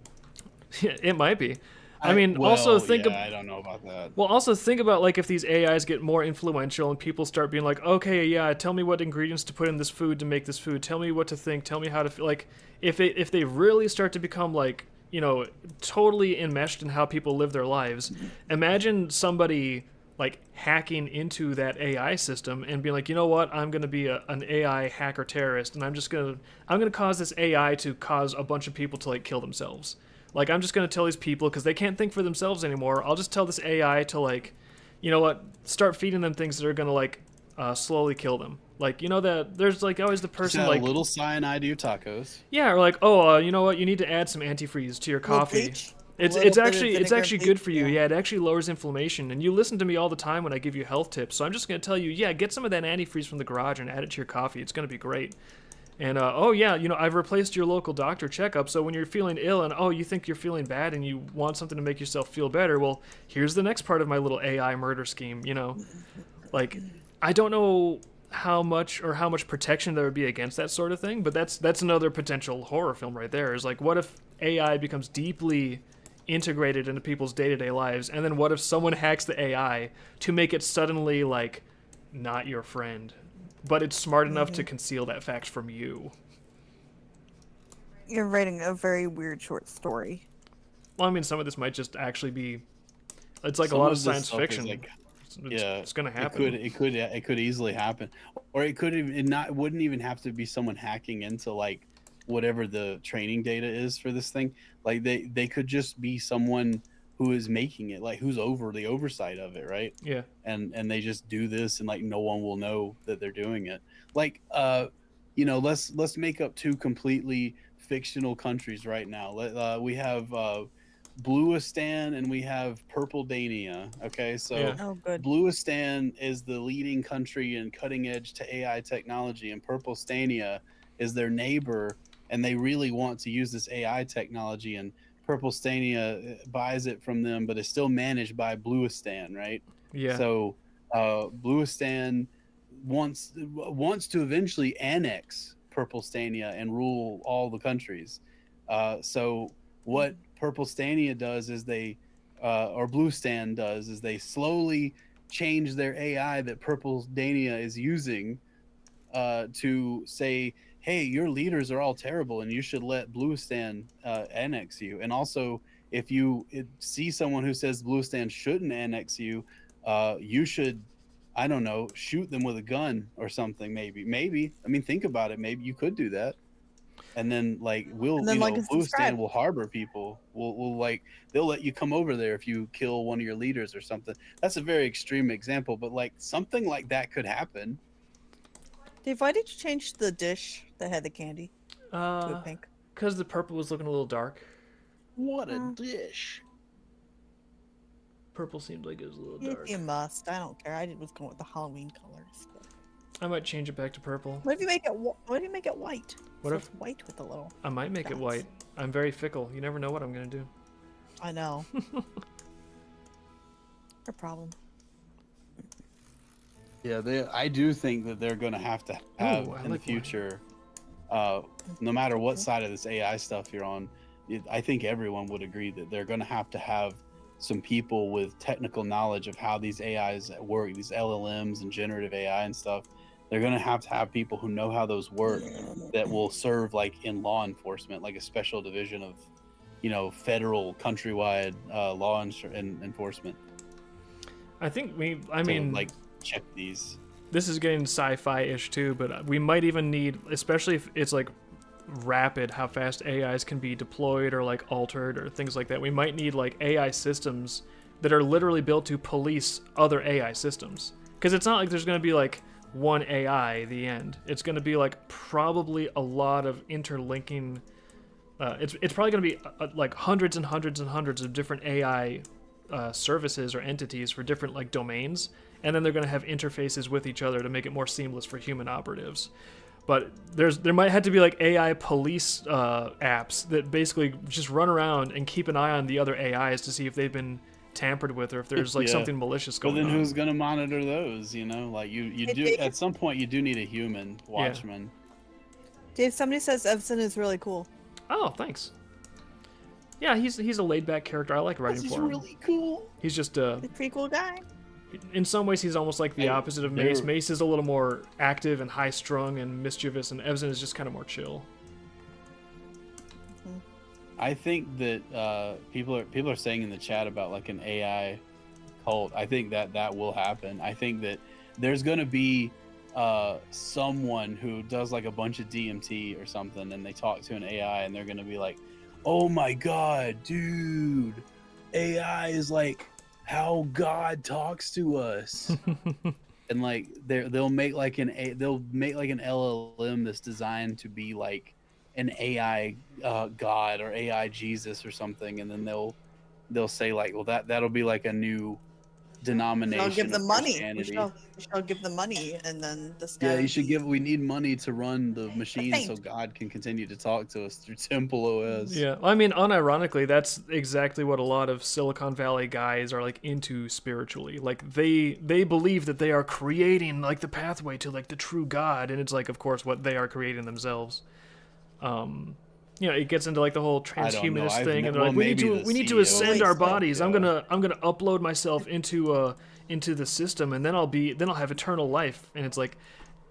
it might be. I mean, also think yeah, I don't know about that. well, also think about like if these AIs get more influential and people start being like, okay, yeah, tell me what ingredients to put in this food to make this food. Tell me what to think. Tell me how to feel. Like, if they really start to become like, you know, totally enmeshed in how people live their lives, imagine somebody like hacking into that AI system and being like, you know what, I'm gonna be an AI hacker terrorist, and I'm gonna cause this AI to cause a bunch of people to like kill themselves. Like, I'm just going to tell these people, because they can't think for themselves anymore, I'll just tell this AI to, like, you know what, start feeding them things that are going to, like, slowly kill them. Like, you know that there's, like, always the person, Just add like... a little cyanide to your tacos. Yeah, or like, oh, you know what, you need to add some antifreeze to your coffee. Bleach, It's actually good for you. Yeah, it actually lowers inflammation. And you listen to me all the time when I give you health tips, so I'm just going to tell you, yeah, get some of that antifreeze from the garage and add it to your coffee. It's going to be great. And, oh, yeah, you know, I've replaced your local doctor checkup, so when you're feeling ill and, oh, you think you're feeling bad and you want something to make yourself feel better, well, here's the next part of my little AI murder scheme, you know? Like, I don't know how much protection there would be against that sort of thing, but that's another potential horror film right there, is like, what if AI becomes deeply integrated into people's day-to-day lives, and then what if someone hacks the AI to make it suddenly, like, not your friend? But it's smart enough to conceal that fact from you. You're writing a very weird short story. Well, I mean, some of this might just actually be... It's like Some a lot of of this science stuff is fiction. like- It's gonna happen. It could easily happen, or it could even it wouldn't even have to be someone hacking into like whatever the training data is for this thing. Like they could just be someone who is making it, like who's over the oversight of it, right? Yeah. And they just do this, and like no one will know that they're doing it. Like you know, let's make up two completely fictional countries right now. We have Bluistan and we have Purple Dania. Okay, so Yeah. Oh, good. Bluistan is the leading country in cutting edge to AI technology, and Purple Stania is their neighbor, and they really want to use this AI technology. And Purple Stania buys it from them, but it's still managed by Bluistan, right? Yeah. So Bluistan wants to eventually annex Purple Stania and rule all the countries. So what Purple Stania does is or Blue Stand does is they slowly change their AI that Purple Dania is using to say, hey, your leaders are all terrible and you should let Blue Stand annex you. And also, if you see someone who says Blue Stand shouldn't annex you, you should, I don't know, shoot them with a gun or something. Maybe. I mean, think about it. Maybe you could do that. And then like Blue Stand will harbor people. Will like they'll let you come over there if you kill one of your leaders or something. That's a very extreme example, but like something like that could happen. Dave, why did you change the dish that had the candy to a pink? Because the purple was looking a little dark. What a dish! Purple seemed like it was a little dark. You must. I don't care. I was going with the Halloween colors. I might change it back to purple. What if you make it? What if you make it white? What so if it's white with a little? I might make it dots. white. I'm very fickle. You never know what I'm gonna do. I know. No problem. Yeah, I do think that they're going to have in the future, no matter what side of this AI stuff you're on, I think everyone would agree that they're going to have some people with technical knowledge of how these AIs work, these LLMs and generative AI and stuff. They're going to have people who know how those work that will serve like in law enforcement, like a special division federal countrywide law enforcement I think I to mean, like check these. this is getting sci-fi-ish too, but we might even need, especially if it's like rapid how fast AIs can be deployed or like altered or things like that. We might need like AI systems that are literally built to police other AI systems. Because it's not like there's going to be like one AI at the end. It's going to be like probably a lot of interlinking. It's probably going to be like hundreds and hundreds and hundreds of different AI services or entities for different like domains, and then they're going to have interfaces with each other to make it more seamless for human operatives. But there might have to be like AI police apps that basically just run around and keep an eye on the other AIs to see if they've been tampered with or if there's like Yeah. something malicious But going then on. who's gonna monitor those? Like you Hey, do Dave? at some point you do need a human watchman. Dave, somebody says Evson is really cool. Oh, thanks. Yeah, he's a laid back character. I like writing This is for him. really cool. He's just He's a pretty cool guy. in some ways he's almost like the Hey, opposite of Mace. there- Mace is a little more active and high strung and mischievous, and Evson is just kind of more chill. I think that people are saying in the chat about like an AI cult. I think that will happen. I think that there's gonna be someone who does like a bunch of DMT or something, and they talk to an AI, and they're gonna be like, "Oh my god, dude, AI is like how God talks to us." And like they'll make like an LLM that's designed to be like an AI God or AI Jesus or something, and then they'll say like, well, that'll be like a new denomination. I'll give them of money. Christianity. We shall give them money, and then this guy. Yeah, you will should be- give. We need money to run the machine so saint. God can continue to talk to us through Temple OS. Yeah, I mean, unironically, that's exactly what a lot of Silicon Valley guys are like into spiritually. Like they believe that they are creating like the pathway to like the true God, and it's like, of course, what they are creating themselves. It gets into like the whole I don't know. transhumanist I've thing, ne- and they're well, like, we maybe need the to ascend CEO our stuff, bodies. I'm yeah. gonna upload myself into the system, and then I'll have eternal life. And it's like,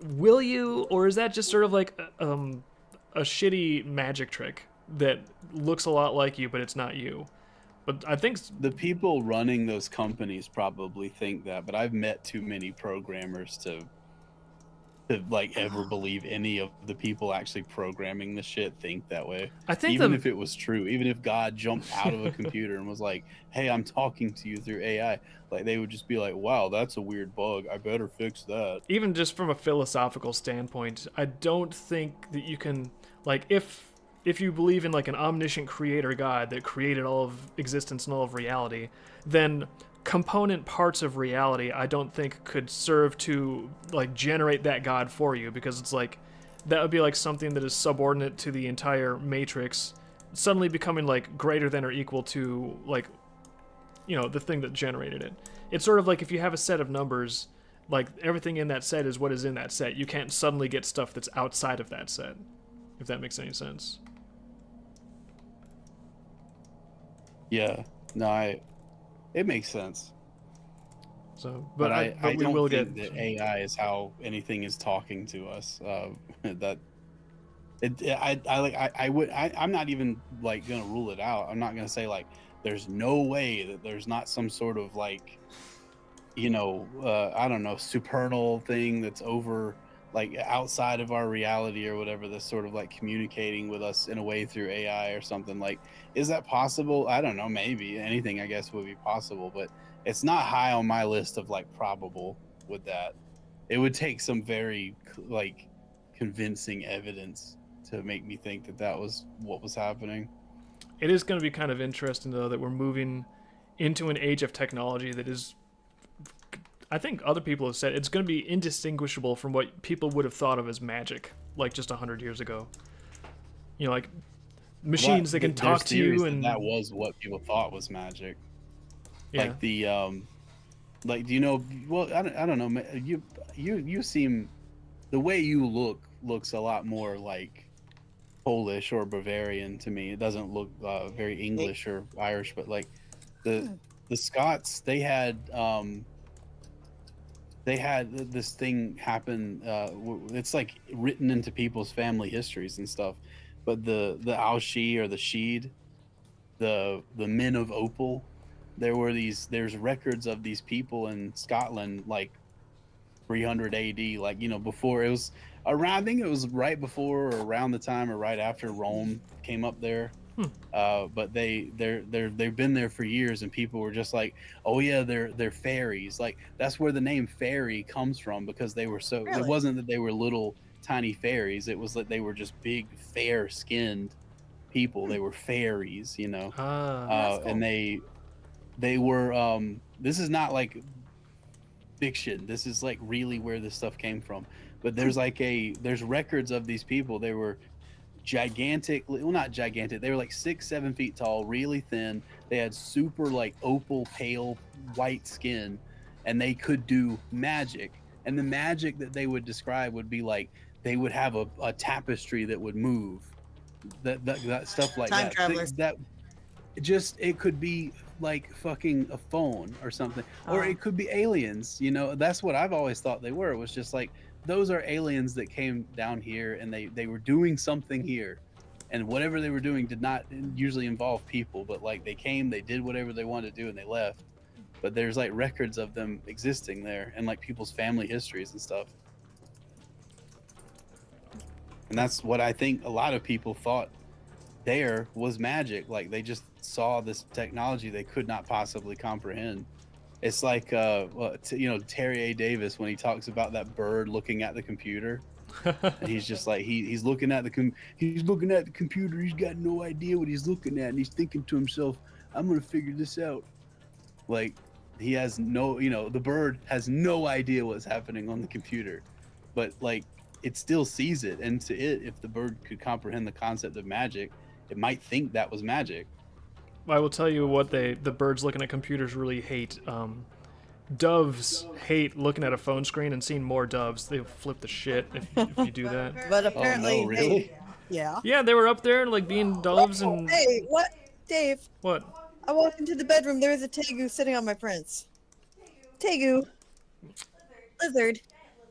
will you, or is that just sort of like a shitty magic trick that looks a lot like you, but it's not you? But I think The people running those companies probably think that, but I've met too many programmers to like ever believe any of the people actually programming the shit think that way. I think Even if it was true, even if God jumped out of a computer and was like, "Hey, I'm talking to you through AI," like they would just be like, "Wow, that's a weird bug. I better fix that." even just from a philosophical standpoint, I don't think that you can, like, if you believe in like an omniscient creator God that created all of existence and all of reality, then component parts of reality I don't think could serve to like generate that God for you, because it's like that would be like something that is subordinate to the entire matrix suddenly becoming like greater than or equal to like the thing that generated it. It's sort of like if you have a set of numbers, like everything in that set is what is in that set. You can't suddenly get stuff that's outside of that set, if that makes any sense. Yeah, no, it makes sense. So, But I we don't will think get that AI is how anything is talking to us. I'm not even like gonna rule it out. I'm not gonna say like there's no way that there's not some sort of like I don't know, supernal thing that's over like outside of our reality or whatever, that's sort of like communicating with us in a way through AI or something. Like, is that possible? I don't know, maybe anything I guess would be possible, but it's not high on my list of like probable with that. It would take some very like convincing evidence to make me think that that was what was happening. It is going to be kind of interesting though that we're moving into an age of technology that is, I think other people have said, it's going to be indistinguishable from what people would have thought of as magic, like just 100 years ago. Like machines that can talk to you, and that was what people thought was magic. yeah. Like the like, do you know? Well, I don't know. You seem, the way you looks a lot more like Polish or Bavarian to me. It doesn't look very English or Irish, but like the Scots, they had this thing happen. It's like written into people's family histories and stuff. But the Aushi or the Sheed, the men of Opal. There's records of these people in Scotland like 300 AD, like before it was around. I think it was right before or around the time or right after Rome came up there. But they've been there for years, and people were just like, oh yeah, they're fairies. Like that's where the name fairy comes from, because they were so. Really? It wasn't that they were little tiny fairies. It was that they were just big, fair skinned people. They were fairies, Ah. That's cool. and they were. This is not like fiction. This is like really where this stuff came from. But there's records of these people. They were gigantic, well, not gigantic, they were like 6-7 feet tall, really thin. They had super like opal pale white skin, and they could do magic. And the magic that they would describe would be like they would have a tapestry that would move, that stuff like Time that. travelers. That just, it could be like fucking a phone or something, or it could be aliens. That's what I've always thought they were. It was just like, those are aliens that came down here, and they were doing something here, and whatever they were doing did not usually involve people, but like they came, they did whatever they wanted to do, and they left. But there's like records of them existing there, and like people's family histories and stuff. And that's what I think a lot of people thought there was magic. Like they just saw this technology they could not possibly comprehend. It's like Terry A. Davis, when he talks about that bird looking at the computer, and he's just like he's looking at the computer. He's got no idea what he's looking at, and he's thinking to himself, "I'm gonna figure this out." Like he has no, the bird has no idea what's happening on the computer, but like it still sees it. And to it, if the bird could comprehend the concept of magic, it might think that was magic. I will tell you what the birds looking at computers really hate. Doves hate looking at a phone screen and seeing more doves. They flip the shit if you do that. But apparently, Oh no, really? yeah. Yeah, they were up there like being doves and Hey, what, Dave? what? I walked into the bedroom. There was a tegu sitting on my prints. Tegu, lizard,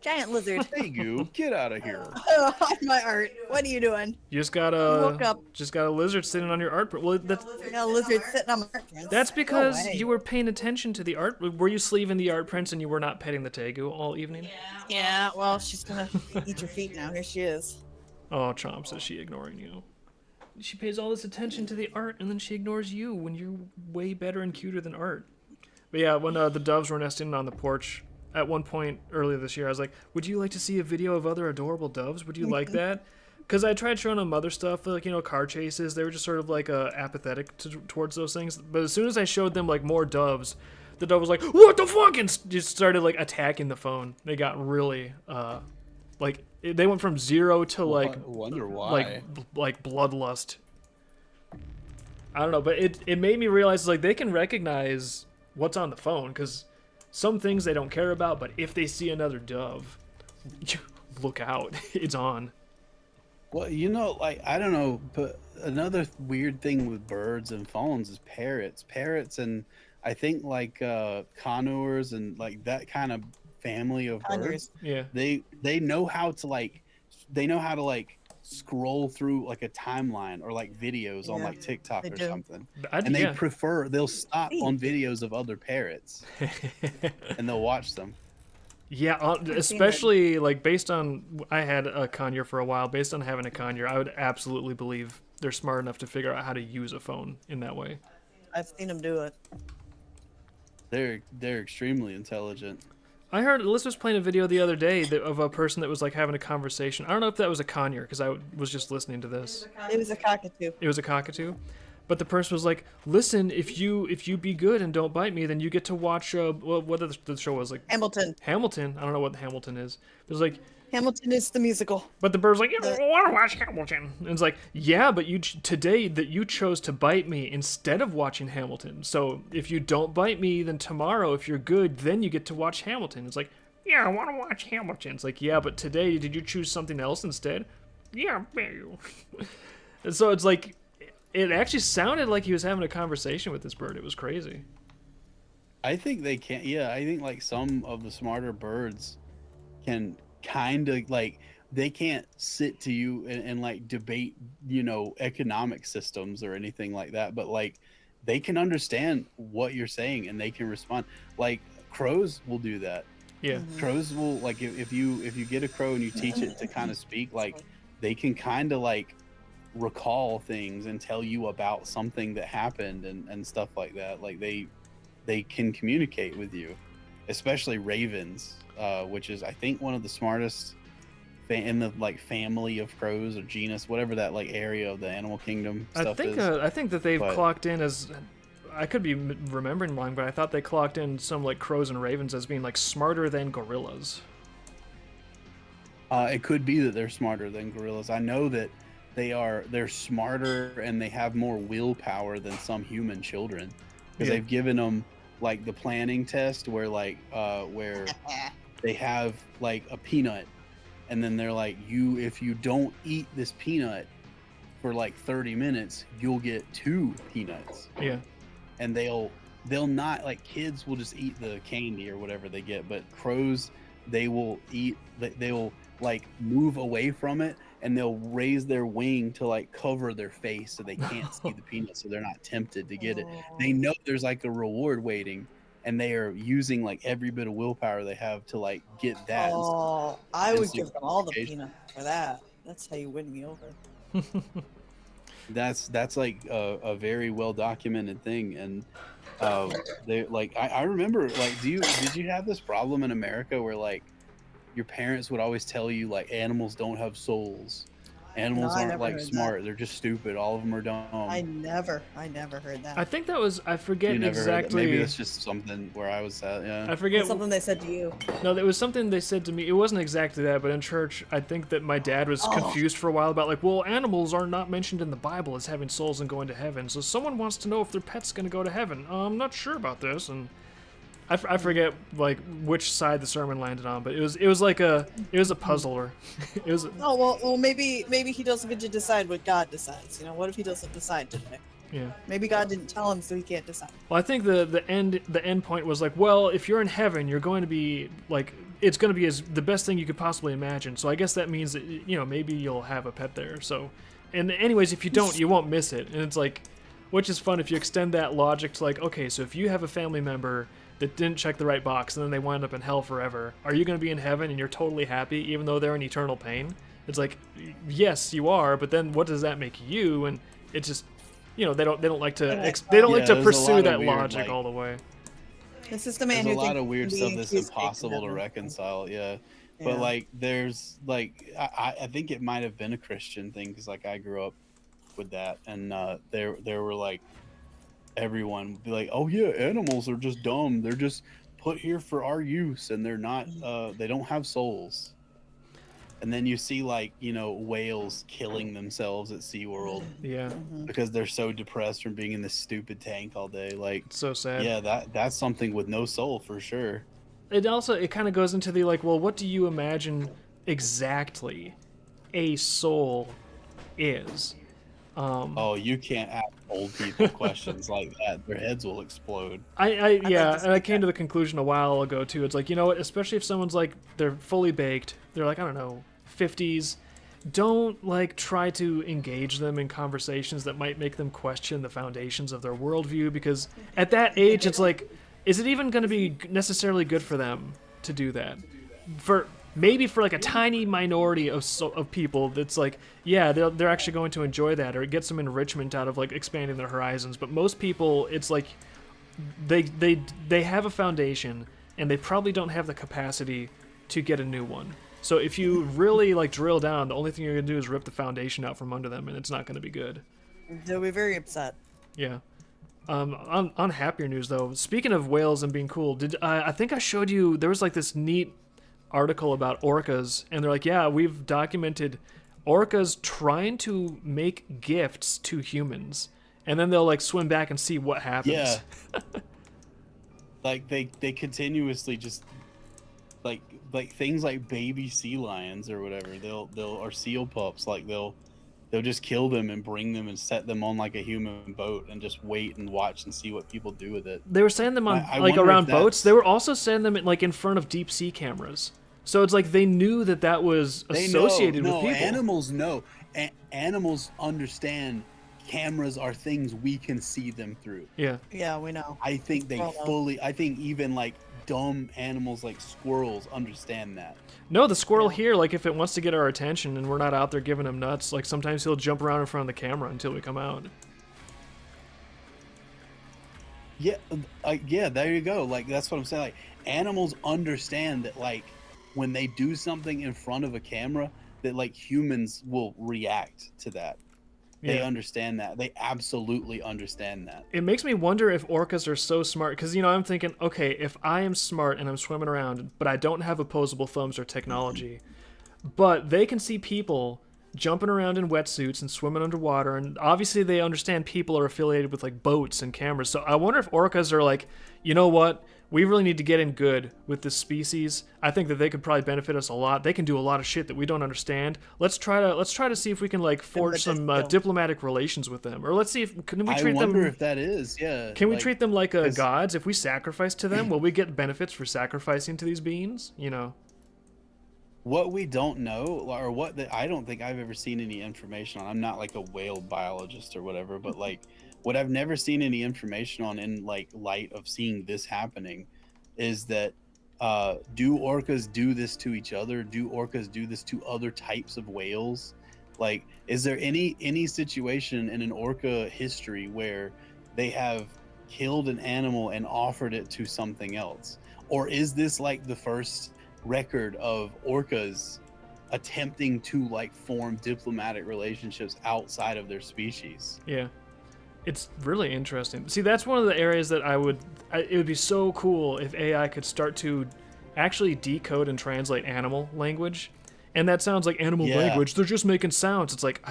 giant lizard. Hey, you get out of here! On my art. What are you doing? You just got woke up. a lizard sitting on your art print. Well, I got a lizard sitting on my art prints. that's because No way. you were paying attention to the art. Were you sleeving the art prints and you were not petting the tegu all evening? Yeah. Well, she's gonna eat your feet now. Here she is. Oh, Chomp says she ignoring you. She pays all this attention to the art and then she ignores you when you're way better and cuter than art. But yeah, when the doves were nesting on the porch, at one point earlier this year, I was like, would you like to see a video of other adorable doves? Would you like that? Because I tried showing them other stuff, like, car chases. They were just sort of like apathetic towards those things. But as soon as I showed them like more doves, the dove was like, what the fuck? And just started like attacking the phone. They got really, they went from 0 to like, I wonder why. like bloodlust. I don't know, but it made me realize like they can recognize what's on the phone, because some things they don't care about, but if they see another dove, look out, it's on. Well, like, I don't know, but another weird thing with birds and phones is parrots, and I think like conures and like that kind of family of birds. Yeah. They know how to like scroll through like a timeline or like videos on Yeah, like TikTok they or do. something. And they'll stop on videos of other parrots and they'll watch them. Yeah, especially like based on, I had a conure for a while. Based on having a conure, I would absolutely believe they're smart enough to figure out how to use a phone in that way. I've seen them do it. They're extremely intelligent. I heard Liz was playing a video the other day of a person that was like having a conversation. I don't know if that was a conure, because I was just listening to this. It was a cockatoo. It was a cockatoo, but the person was like, "Listen, if you be good and don't bite me, then you get to watch what the show was like." Hamilton. Hamilton. I don't know what Hamilton is. It was like, Hamilton is the musical. but the bird's like, "I want to watch Hamilton." And it's like, yeah, but today that you chose to bite me instead of watching Hamilton. So if you don't bite me, then tomorrow, if you're good, then you get to watch Hamilton. It's like, yeah, I want to watch Hamilton. It's like, yeah, but today did you choose something else instead? Yeah, you. And so it's like, it actually sounded like he was having a conversation with this bird. It was crazy. I think they can. Yeah, I think like some of the smarter birds can kind of like they can't sit to you and like debate, economic systems or anything like that, but like they can understand what you're saying and they can respond. Like crows will do that. Yeah. Crows will, like, if you get a crow and you teach it to kind of speak, like they can kind of like recall things and tell you about something that happened and stuff like that. Like they can communicate with you, especially ravens, which is I think one of the smartest in the like family of crows or genus, whatever that like area of the animal kingdom stuff is. I think that they've clocked in as, I could be remembering wrong, but I thought they clocked in some like crows and ravens as being like smarter than gorillas. It could be that they're smarter than gorillas. I know that they're smarter and they have more willpower than some human children, because they've given them like the planning test where like where they have like a peanut, and then they're like, if you don't eat this peanut for like 30 minutes, you'll get 2 peanuts. Yeah. And they'll not, like, kids will just eat the candy or whatever they get, but crows, they'll like move away from it and they'll raise their wing to like cover their face so they can't see the peanut, so they're not tempted to get it. They know there's like a reward waiting, and they are using like every bit of willpower they have to like get that. Oh, I would give them all the peanuts for that. That's how you win me over. That's like a very well documented thing. And they like I remember, like, did you have this problem in America where like your parents would always tell you like animals don't have souls, animals aren't like smart, they're just stupid, all of them are dumb? I never heard that. I think that was, I forget exactly. Maybe that's just something where I was at. Yeah, I forget. It's something they said to you. No, it was something they said to me. It wasn't exactly that, but in church, I think that my dad was confused for a while about like, well, animals are not mentioned in the Bible as having souls and going to heaven, so someone wants to know if their pet's going to go to heaven. I'm not sure about this, and I forget like which side the sermon landed on, but it was like a puzzler. It was. Oh well, maybe he doesn't get to decide what God decides. What if he doesn't decide today? Yeah. Maybe God didn't tell him, so he can't decide. Well, I think the end point was like, well, if you're in heaven, you're going to be like, it's going to be the best thing you could possibly imagine. So I guess that means that maybe you'll have a pet there. So, and anyways, if you don't, you won't miss it. And it's like, which is fun if you extend that logic to like, okay, so if you have a family member that didn't check the right box and then they wind up in hell forever, are you going to be in heaven and you're totally happy even though they're in eternal pain? It's like, yes, you are, but then what does that make you? And it's just, they don't like to pursue that weird, logic like, all the way. This is the man there's who a lot of weird stuff that's he's impossible to reconcile. Yeah. But like there's like I think it might have been a Christian thing, because like I grew up with that, and there were like, everyone would be like, oh yeah, animals are just dumb, they're just put here for our use, and they're not they don't have souls. And then you see like whales killing themselves at SeaWorld, because they're so depressed from being in this stupid tank all day. Like, it's so sad. Yeah, that's something with no soul for sure. It kind of goes into the like, well, what do you imagine exactly a soul is? You can't ask old people questions like that. Their heads will explode. And I came to the conclusion a while ago too. It's like, especially if someone's like, they're fully baked, they're like, I don't know, 50s, don't like try to engage them in conversations that might make them question the foundations of their worldview, because at that age, it's like, is it even going to be necessarily good for them to do that? Maybe for like a tiny minority of people, that's like, yeah, they're actually going to enjoy that, or get some enrichment out of like expanding their horizons. But most people, it's like they have a foundation, and they probably don't have the capacity to get a new one. So if you really like drill down, the only thing you're gonna do is rip the foundation out from under them, and it's not gonna be good. They'll be very upset. Yeah. On happier news though, speaking of whales and being cool, I think I showed you, there was like this neat article about orcas, and they're like, yeah, we've documented orcas trying to make gifts to humans, and then they'll like swim back and see what happens. Yeah. Like they continuously just like things like baby sea lions or whatever, they'll or seal pups, like they'll just kill them and bring them and set them on like a human boat and just wait and watch and see what people do with it. They were sending them on like around boats. They were also sending them like in front of deep sea cameras. So it's like they knew that that was They associated with no, people. animals know. Animals understand cameras are things we can see them through. Yeah. Yeah, we know. I think they Well, no. fully, I think even like dumb animals like squirrels understand that. No, the squirrel Yeah. here, like if it wants to get our attention and we're not out there giving him nuts, like sometimes he'll jump around in front of the camera until we come out. Yeah, yeah, there you go. Like that's what I'm saying. Like animals understand that like when they do something in front of a camera, that like humans will react to that. They Yeah. understand that. They absolutely understand that. It makes me wonder if orcas are so smart, because, you know, I'm thinking, okay, if I am smart and I'm swimming around, but I don't have opposable thumbs or technology, but they can see people jumping around in wetsuits and swimming underwater, and obviously they understand people are affiliated with like boats and cameras. So I wonder if orcas are like, you know what, we really need to get in good with this species. I think that they could probably benefit us a lot. They can do a lot of shit that we don't understand. Let's try to see if we can like forge some diplomatic relations with them, or let's see if can we treat I wonder them. if that is, yeah. Can we like, treat them like gods? If we sacrifice to them, will we get benefits for sacrificing to these beings? You know. what we don't know, or what that I don't think I've ever seen any information on. I'm not like a whale biologist or whatever, but like what I've never seen any information on in like light of seeing this happening is that do orcas do this to each other? Do orcas do this to other types of whales? Like, is there any situation in an orca history where they have killed an animal and offered it to something else? Or is this like the first record of orcas attempting to like form diplomatic relationships outside of their species? Yeah. It's really interesting. See, that's one of the areas that it would be so cool if AI could start to actually decode and translate animal language. And that sounds like animal language. They're just making sounds. It's like,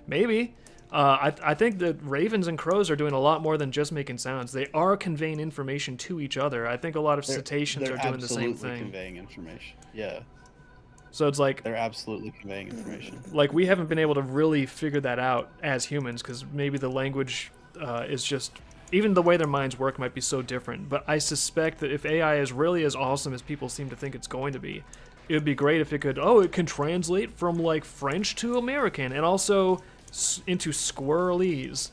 maybe. I think that ravens and crows are doing a lot more than just making sounds. They are conveying information to each other. I think a lot of cetaceans are doing the same thing. They're conveying information. Yeah. So it's like they're absolutely conveying information. Like we haven't been able to really figure that out as humans, because maybe the language is just, even the way their minds work might be so different. But I suspect that if AI is really as awesome as people seem to think it's going to be, it would be great if it could, it can translate from like French to American and also into squirrelese.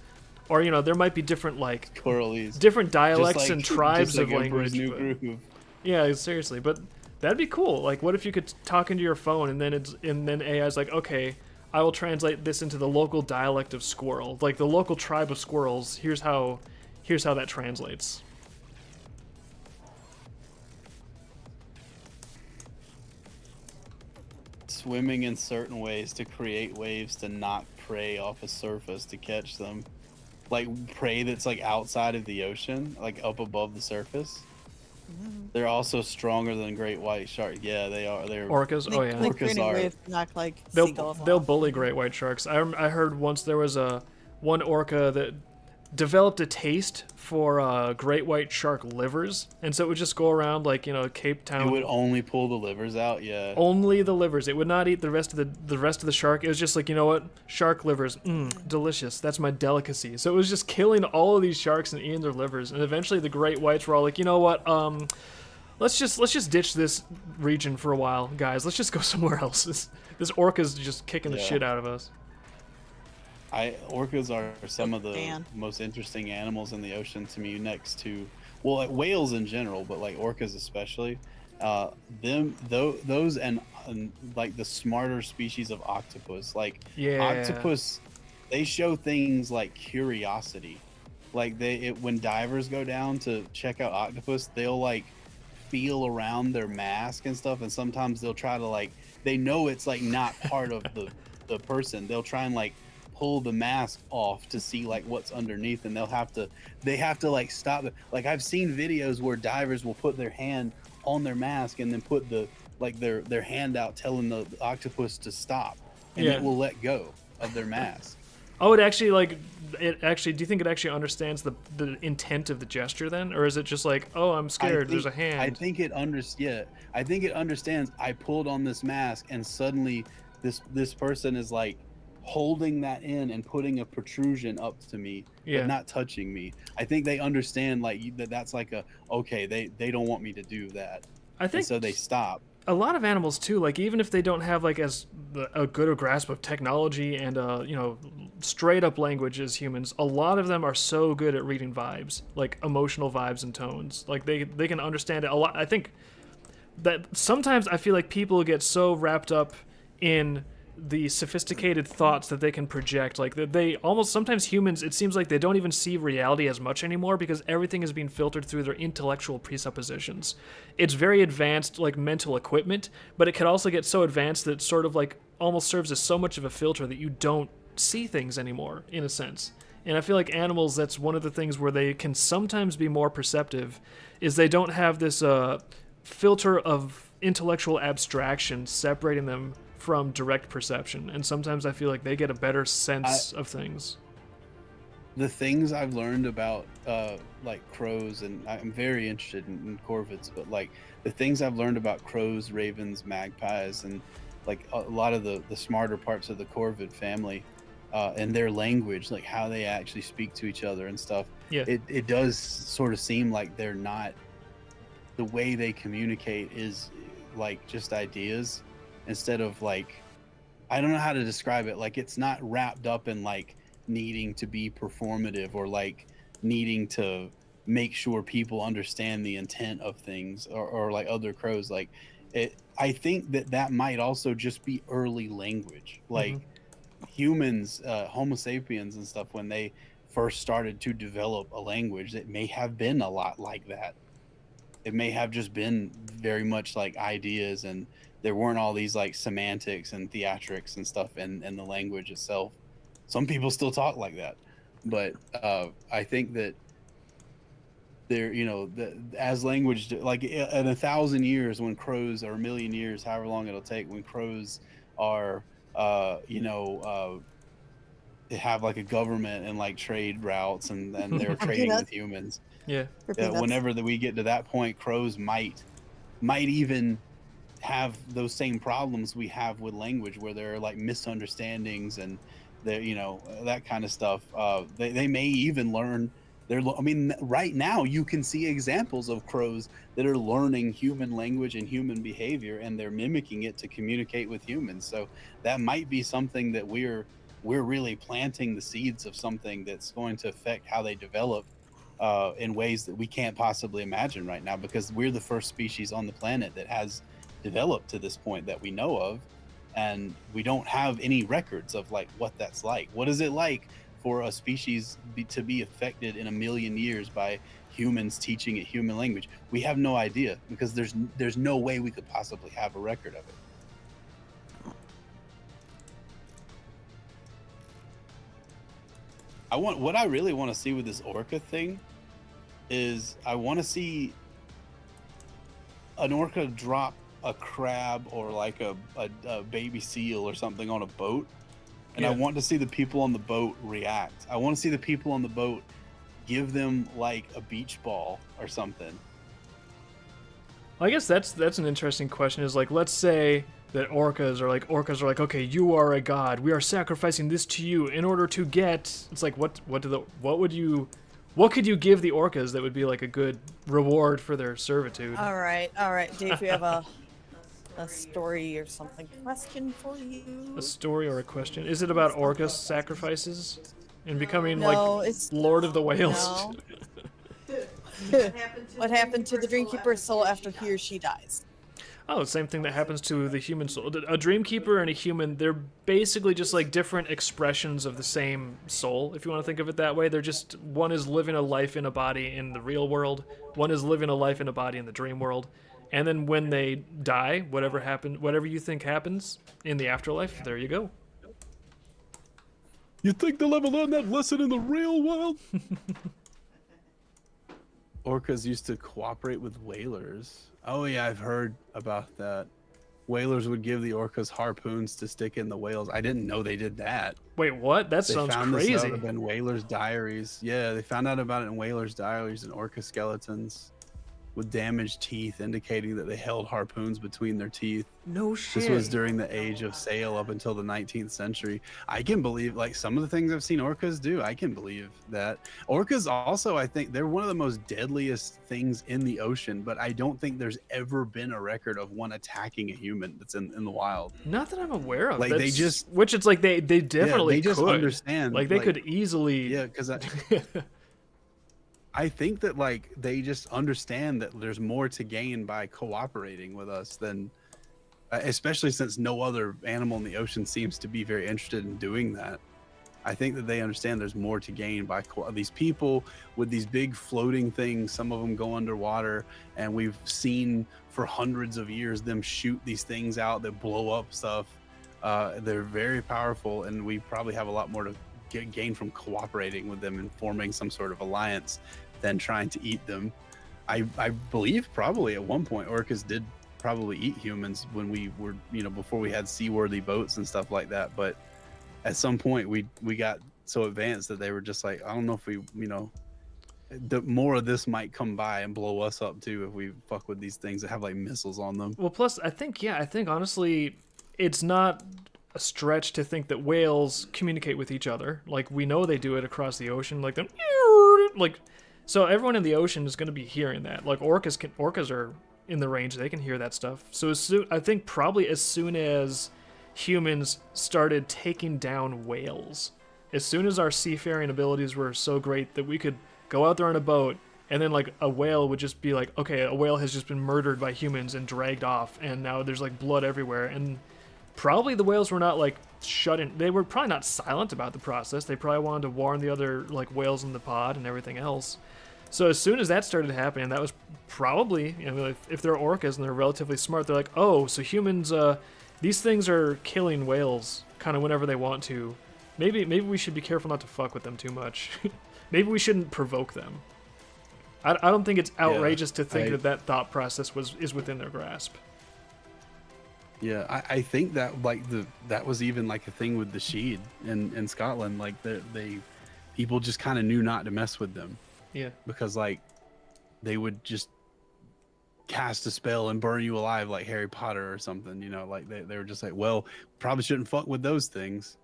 Or, you know, there might be different like Squirrelese. Different dialects like, and tribes like of language. Yeah, seriously, but that'd be cool. Like, what if you could talk into your phone and then AI's like, okay, I will translate this into the local dialect of squirrel, like the local tribe of squirrels. Here's how that translates. Swimming in certain ways to create waves to knock prey off a surface to catch them, like prey that's like outside of the ocean, like up above the surface. They're also stronger than great white sharks. Yeah, they are. They're orcas. Oh yeah, orcas are. Knock, like, they'll bully great white sharks. I heard once there was one orca that developed a taste for great white shark livers, and so it would just go around like, you know, Cape Town. It would only pull the livers out. Yeah. Only the livers. It would not eat the rest of the shark. It was just like, you know what, shark livers, delicious. That's my delicacy. So it was just killing all of these sharks and eating their livers. And eventually the great whites were all like, you know what, let's just ditch this region for a while, guys. Let's just go somewhere else. This orca's just kicking the shit out of us. Orcas are some of the most interesting animals in the ocean to me, next to, well, like whales in general, but like orcas especially. Those and like the smarter species of octopus. Like octopus, they show things like curiosity. Like when divers go down to check out octopus, they'll like feel around their mask and stuff, and sometimes they'll try to like, they know it's like not part of the person. They'll try and like pull the mask off to see like what's underneath, and they have to like stop it. Like I've seen videos where divers will put their hand on their mask and then put their hand out telling the octopus to stop, and it will let go of their mask. Oh, do you think it actually understands the intent of the gesture then? Or is it just like, oh, I'm scared, there's a hand? I think it understands I pulled on this mask and suddenly this person is like holding that in and putting a protrusion up to me, but not touching me. I think they understand like that's like okay, they don't want me to do that. I and think so they stop. a lot of animals too, like even if they don't have like a good a grasp of technology and straight up language as humans, a lot of them are so good at reading vibes, like emotional vibes and tones. Like they can understand it a lot. I think that sometimes I feel like people get so wrapped up in the sophisticated thoughts that they can project, like that they almost, sometimes humans, it seems like they don't even see reality as much anymore because everything is being filtered through their intellectual presuppositions. It's very advanced like mental equipment, but it can also get so advanced that it sort of like almost serves as so much of a filter that you don't see things anymore, in a sense. And I feel like animals, that's one of the things where they can sometimes be more perceptive, is they don't have this filter of intellectual abstraction separating them from direct perception, and sometimes I feel like they get a better sense of things. The things I've learned about like crows, and I'm very interested in corvids, but like the things I've learned about crows, ravens, magpies, and like a lot of the smarter parts of the corvid family, and their language, like how they actually speak to each other and stuff. Yeah. It does sort of seem like they're not, the way they communicate is like just ideas instead of like, I don't know how to describe it. Like it's not wrapped up in like needing to be performative or like needing to make sure people understand the intent of things, or like other crows. Like I think that might also just be early language. Like humans, Homo sapiens and stuff, when they first started to develop a language, it may have been a lot like that. It may have just been very much like ideas, and there weren't all these like semantics and theatrics and stuff in the language itself. Some people still talk like that, but I think that there, as language, like in 1,000 years, when crows, or a million years, however long it'll take, when crows are, they have like a government and like trade routes, and they're trading with humans. Yeah. Whenever that we get to that point, crows might even have those same problems we have with language, where there are like misunderstandings and that kind of stuff. They may even learn. I mean, right now you can see examples of crows that are learning human language and human behavior, and they're mimicking it to communicate with humans. So that might be something that we're really planting the seeds of something that's going to affect how they develop in ways that we can't possibly imagine right now, because we're the first species on the planet that has developed to this point that we know of, and we don't have any records of like what that's like. What is it like for a species to be affected in 1,000,000 years by humans teaching it human language? We have no idea, because there's no way we could possibly have a record of it. What I really want to see with this orca thing is, I want to see an orca drop a crab or like a baby seal or something on a boat, and I want to see the people on the boat react. I want to see the people on the boat give them like a beach ball or something. I guess that's an interesting question, is like, let's say that orcas are like, okay, you are a god, we are sacrificing this to you in order to get, it's like, what could you give the orcas that would be like a good reward for their servitude? All right, Dave, we have a story or something question for you. A story or a question? Is it about orca sacrifices and becoming it's Lord of the Whales? No. What happened to the Dreamkeeper's soul after he or she dies? Oh, same thing that happens to the human soul. A dreamkeeper and a human, they're basically just like different expressions of the same soul, if you want to think of it that way. They're just, one is living a life in a body in the real world, one is living a life in a body in the dream world. And then when they die, whatever you think happens in the afterlife, there you go. You think they'll ever learn that lesson in the real world? Orcas used to cooperate with whalers. Oh yeah, I've heard about that. Whalers would give the orcas harpoons to stick in the whales. I didn't know they did that. Wait, what? That sounds crazy. This out in whalers' diaries. Yeah, they found out about it in whalers' diaries and orca skeletons. with damaged teeth, indicating that they held harpoons between their teeth. No shit. This was during the age of sail up until the 19th century. I can believe, like, some of the things I've seen orcas do. I can believe that. Orcas also, I think, they're one of the most deadliest things in the ocean, but I don't think there's ever been a record of one attacking a human that's in the wild. Not that I'm aware of. Like, they just... Which it's like they definitely they just could. understand. Like, they could easily... Yeah, because I think that, like, they just understand that there's more to gain by cooperating with us than... especially since no other animal in the ocean seems to be very interested in doing that. I think that they understand there's more to gain by these people with these big floating things. Some of them go underwater, and we've seen for hundreds of years them shoot these things out that blow up stuff. They're very powerful, and we probably have a lot more to gain from cooperating with them and forming some sort of alliance than trying to eat them. I believe probably at one point orcas did probably eat humans when we were, before we had seaworthy boats and stuff like that. But at some point we got so advanced that they were just like, I don't know if we, the more of this might come by and blow us up too if we fuck with these things that have like missiles on them. Well, plus I think honestly it's not a stretch to think that whales communicate with each other. Like, we know they do it across the ocean, like them, like, so everyone in the ocean is going to be hearing that. Like, orcas are in the range, they can hear that stuff. So I think probably as soon as humans started taking down whales, as soon as our seafaring abilities were so great that we could go out there on a boat, and then like a whale would just be like, okay, a whale has just been murdered by humans and dragged off, and now there's like blood everywhere. And probably the whales were not like shut in, they were probably not silent about the process. They probably wanted to warn the other like whales in the pod and everything else. So as soon as that started happening, that was probably, if they're orcas and they're relatively smart, they're like, oh, so humans, these things are killing whales kind of whenever they want to. Maybe we should be careful not to fuck with them too much. Maybe we shouldn't provoke them. I don't think it's outrageous to think that thought process is within their grasp. Yeah, I think that like that was even like a thing with the Sheed in Scotland. Like people just kind of knew not to mess with them. Yeah. Because like they would just cast a spell and burn you alive like Harry Potter or something, like they were just like, well, probably shouldn't fuck with those things.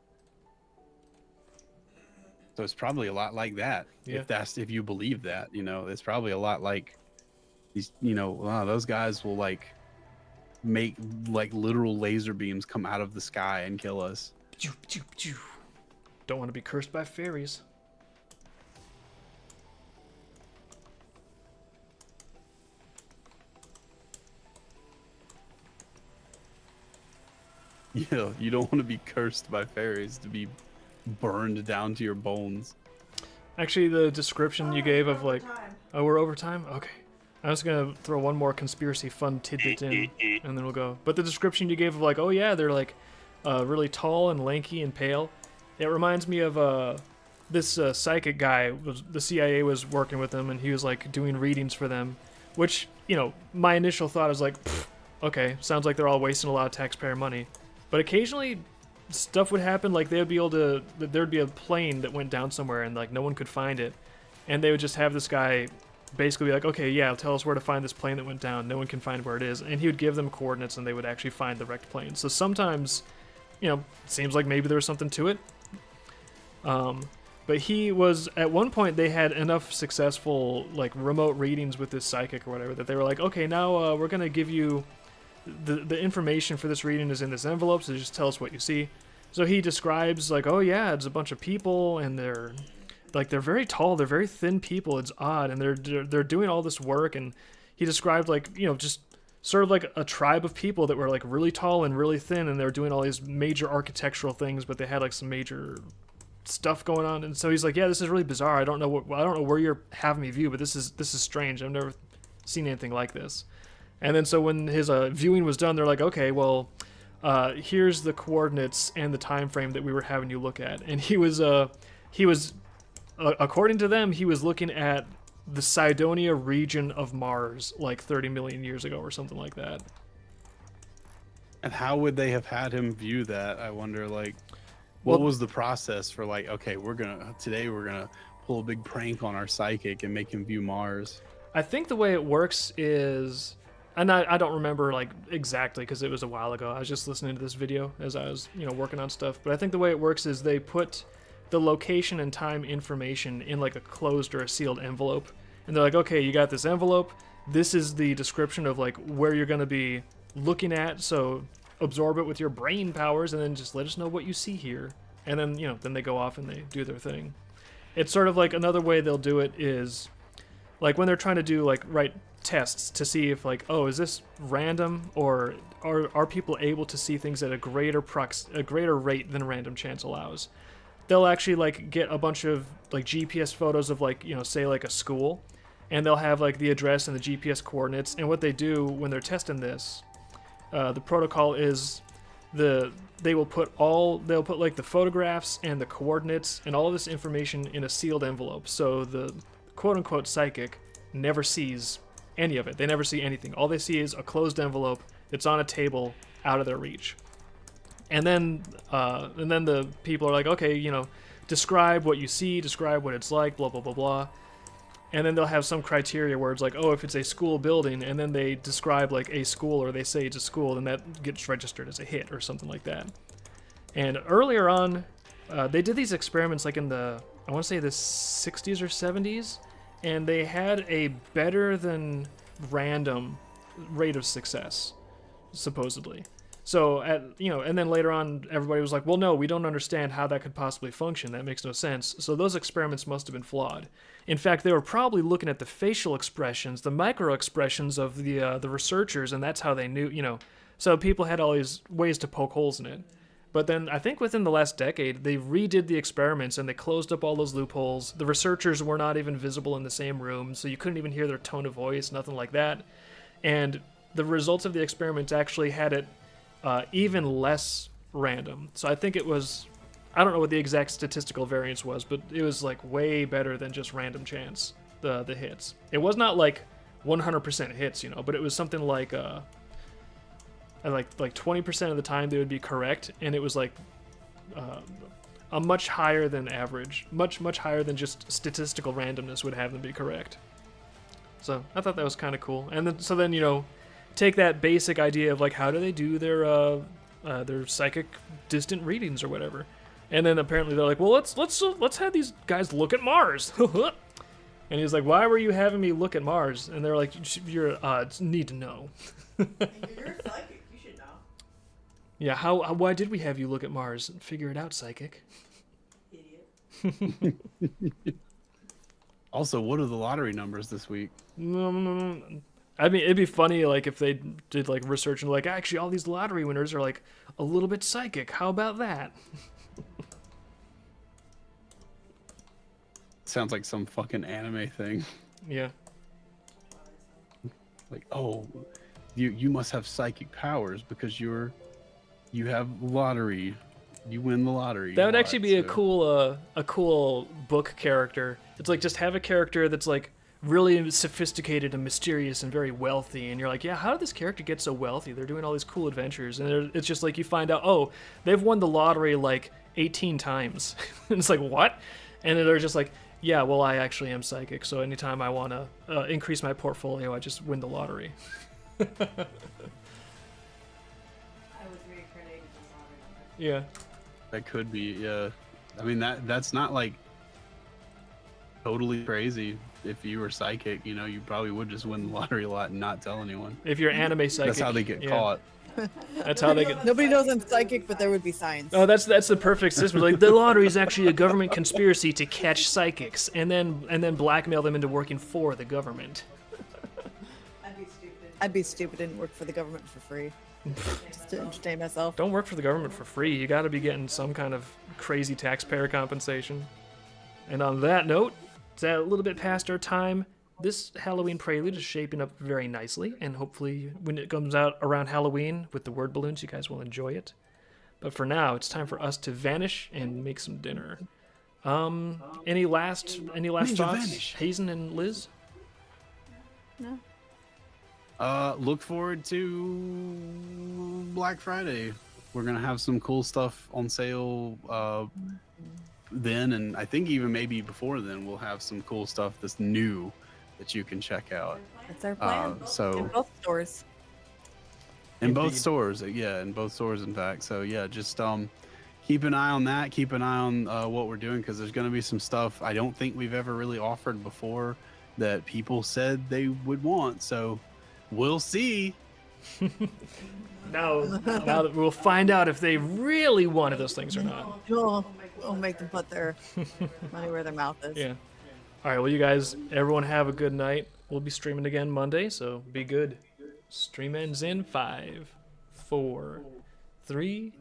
So it's probably a lot like that. Yeah. If you believe that, it's probably a lot like these, wow, those guys will like make like literal laser beams come out of the sky and kill us. Don't want to be cursed by fairies. Yeah, you don't want to be cursed by fairies, to be burned down to your bones. Actually, the description you gave of like, oh, we're over time? Okay. I'm just going to throw one more conspiracy fun tidbit in, and then we'll go. But the description you gave of like, oh yeah, they're like really tall and lanky and pale. It reminds me of this psychic guy. The CIA was working with him, and he was like doing readings for them, which, my initial thought is like, okay, sounds like they're all wasting a lot of taxpayer money. But occasionally stuff would happen, like there'd be a plane that went down somewhere and like no one could find it, and they would just have this guy basically be like, okay, yeah, tell us where to find this plane that went down. No one can find where it is, and he would give them coordinates and they would actually find the wrecked plane. So sometimes, it seems like maybe there was something to it. But he was, at one point they had enough successful like remote readings with this psychic or whatever that they were like, okay, now we're gonna give you the information for this reading is in this envelope, so just tell us what you see. So he describes like, oh yeah, it's a bunch of people, and they're very tall, they're very thin people, it's odd, and they're doing all this work. And he described like, just sort of like a tribe of people that were like really tall and really thin, and they were doing all these major architectural things, but they had like some major stuff going on. And so he's like, yeah, this is really bizarre. I don't know where you're having me view, but this is strange. I've never seen anything like this. And then so when his viewing was done, they're like, okay, well, here's the coordinates and the time frame that we were having you look at. And he was according to them, he was looking at the Cydonia region of Mars like 30 million years ago or something like that. And how would they have had him view that? I wonder, like, what was the process for like, okay, today we're gonna pull a big prank on our psychic and make him view Mars? I think the way it works is, and I don't remember like exactly because it was a while ago. I was just listening to this video as I was working on stuff. But I think the way it works is they put the location and time information in like a closed or a sealed envelope, and they're like, okay, you got this envelope. This is the description of like where you're gonna be looking at. So absorb it with your brain powers, and then just let us know what you see here. And then then they go off and they do their thing. It's sort of like another way they'll do it is like when they're trying to do like write tests to see if like, oh, is this random, or are people able to see things at a greater rate than random chance allows. They'll actually like get a bunch of like GPS photos of like say like a school, and they'll have like the address and the GPS coordinates. And what they do when they're testing this, the protocol is they'll put like the photographs and the coordinates and all of this information in a sealed envelope, so the quote-unquote psychic never sees any of it. They never see anything. All they see is a closed envelope that's on a table out of their reach. And then the people are like, okay, describe what you see, describe what it's like, blah blah blah blah. And then they'll have some criteria where it's like, oh, if it's a school building, and then they describe like a school, or they say it's a school, then that gets registered as a hit or something like that. And earlier on, they did these experiments like in the, I want to say the 60s or 70s, and they had a better than random rate of success, supposedly. So and then later on, everybody was like, well, no, we don't understand how that could possibly function. That makes no sense. So those experiments must have been flawed. In fact, they were probably looking at the facial expressions, the micro expressions of the researchers, and that's how they knew, So people had all these ways to poke holes in it. But then I think within the last decade, they redid the experiments and they closed up all those loopholes. The researchers were not even visible in the same room, so you couldn't even hear their tone of voice, nothing like that. And the results of the experiments actually had it even less random. So I think it was, I don't know what the exact statistical variance was, but it was like way better than just random chance, the hits. It was not like 100% hits, but it was something like like 20% of the time they would be correct, and it was like a much higher than average, much higher than just statistical randomness would have them be correct. So I thought that was kind of cool. And then take that basic idea of like how do they do their psychic distant readings or whatever, and then apparently they're like, well, let's have these guys look at Mars. And he's like, why were you having me look at Mars? And they're like, you're need to know. You're a psychic. You should know. Yeah, why did we have you look at Mars? Figure it out, psychic. Idiot. Also, what are the lottery numbers this week? I mean, it'd be funny like if they did like research and like, actually all these lottery winners are like a little bit psychic. How about that? Sounds like some fucking anime thing. Yeah. Like, oh, you must have psychic powers because you have lottery. You win the lottery. That would actually be a cool book character. It's like just have a character that's like really sophisticated and mysterious and very wealthy, and you're like, yeah, how did this character get so wealthy? They're doing all these cool adventures, and it's just like you find out, oh, they've won the lottery like 18 times. And it's like, what? And they're just like, yeah, well, I actually am psychic, so anytime I want to increase my portfolio, I just win the lottery. I was reincarnated as lottery. Yeah. That could be, yeah. I mean, that's not like totally crazy. If you were psychic, you probably would just win the lottery a lot and not tell anyone. If you're anime psychic. That's how they get caught. That's how they get. Nobody knows I'm psychic, but there would be signs. Oh, that's the perfect system. Like the lottery is actually a government conspiracy to catch psychics and then blackmail them into working for the government. I'd be stupid and work for the government for free. Just to entertain myself. Don't work for the government for free. You got to be getting some kind of crazy taxpayer compensation. And on that note, it's a little bit past our time. This Halloween prelude is shaping up very nicely, and hopefully when it comes out around Halloween with the word balloons, you guys will enjoy it. But for now, it's time for us to vanish and make some dinner. Any last Ninja thoughts, vanish. Hazen and Liz? No. Look forward to Black Friday. We're gonna have some cool stuff on sale then, and I think even maybe before then we'll have some cool stuff that's new that you can check out. That's our plan. In So both stores. in both Indeed. stores, yeah, in both stores, in fact. So yeah, just keep an eye on that. Keep an eye on what we're doing, because there's going to be some stuff I don't think we've ever really offered before that people said they would want. So we'll see. Now that we'll find out if they really wanted those things or not. We'll make them put their money where their mouth is. Yeah. All right. Well, you guys, everyone have a good night. We'll be streaming again Monday, so be good. Stream ends in 5, 4, 3,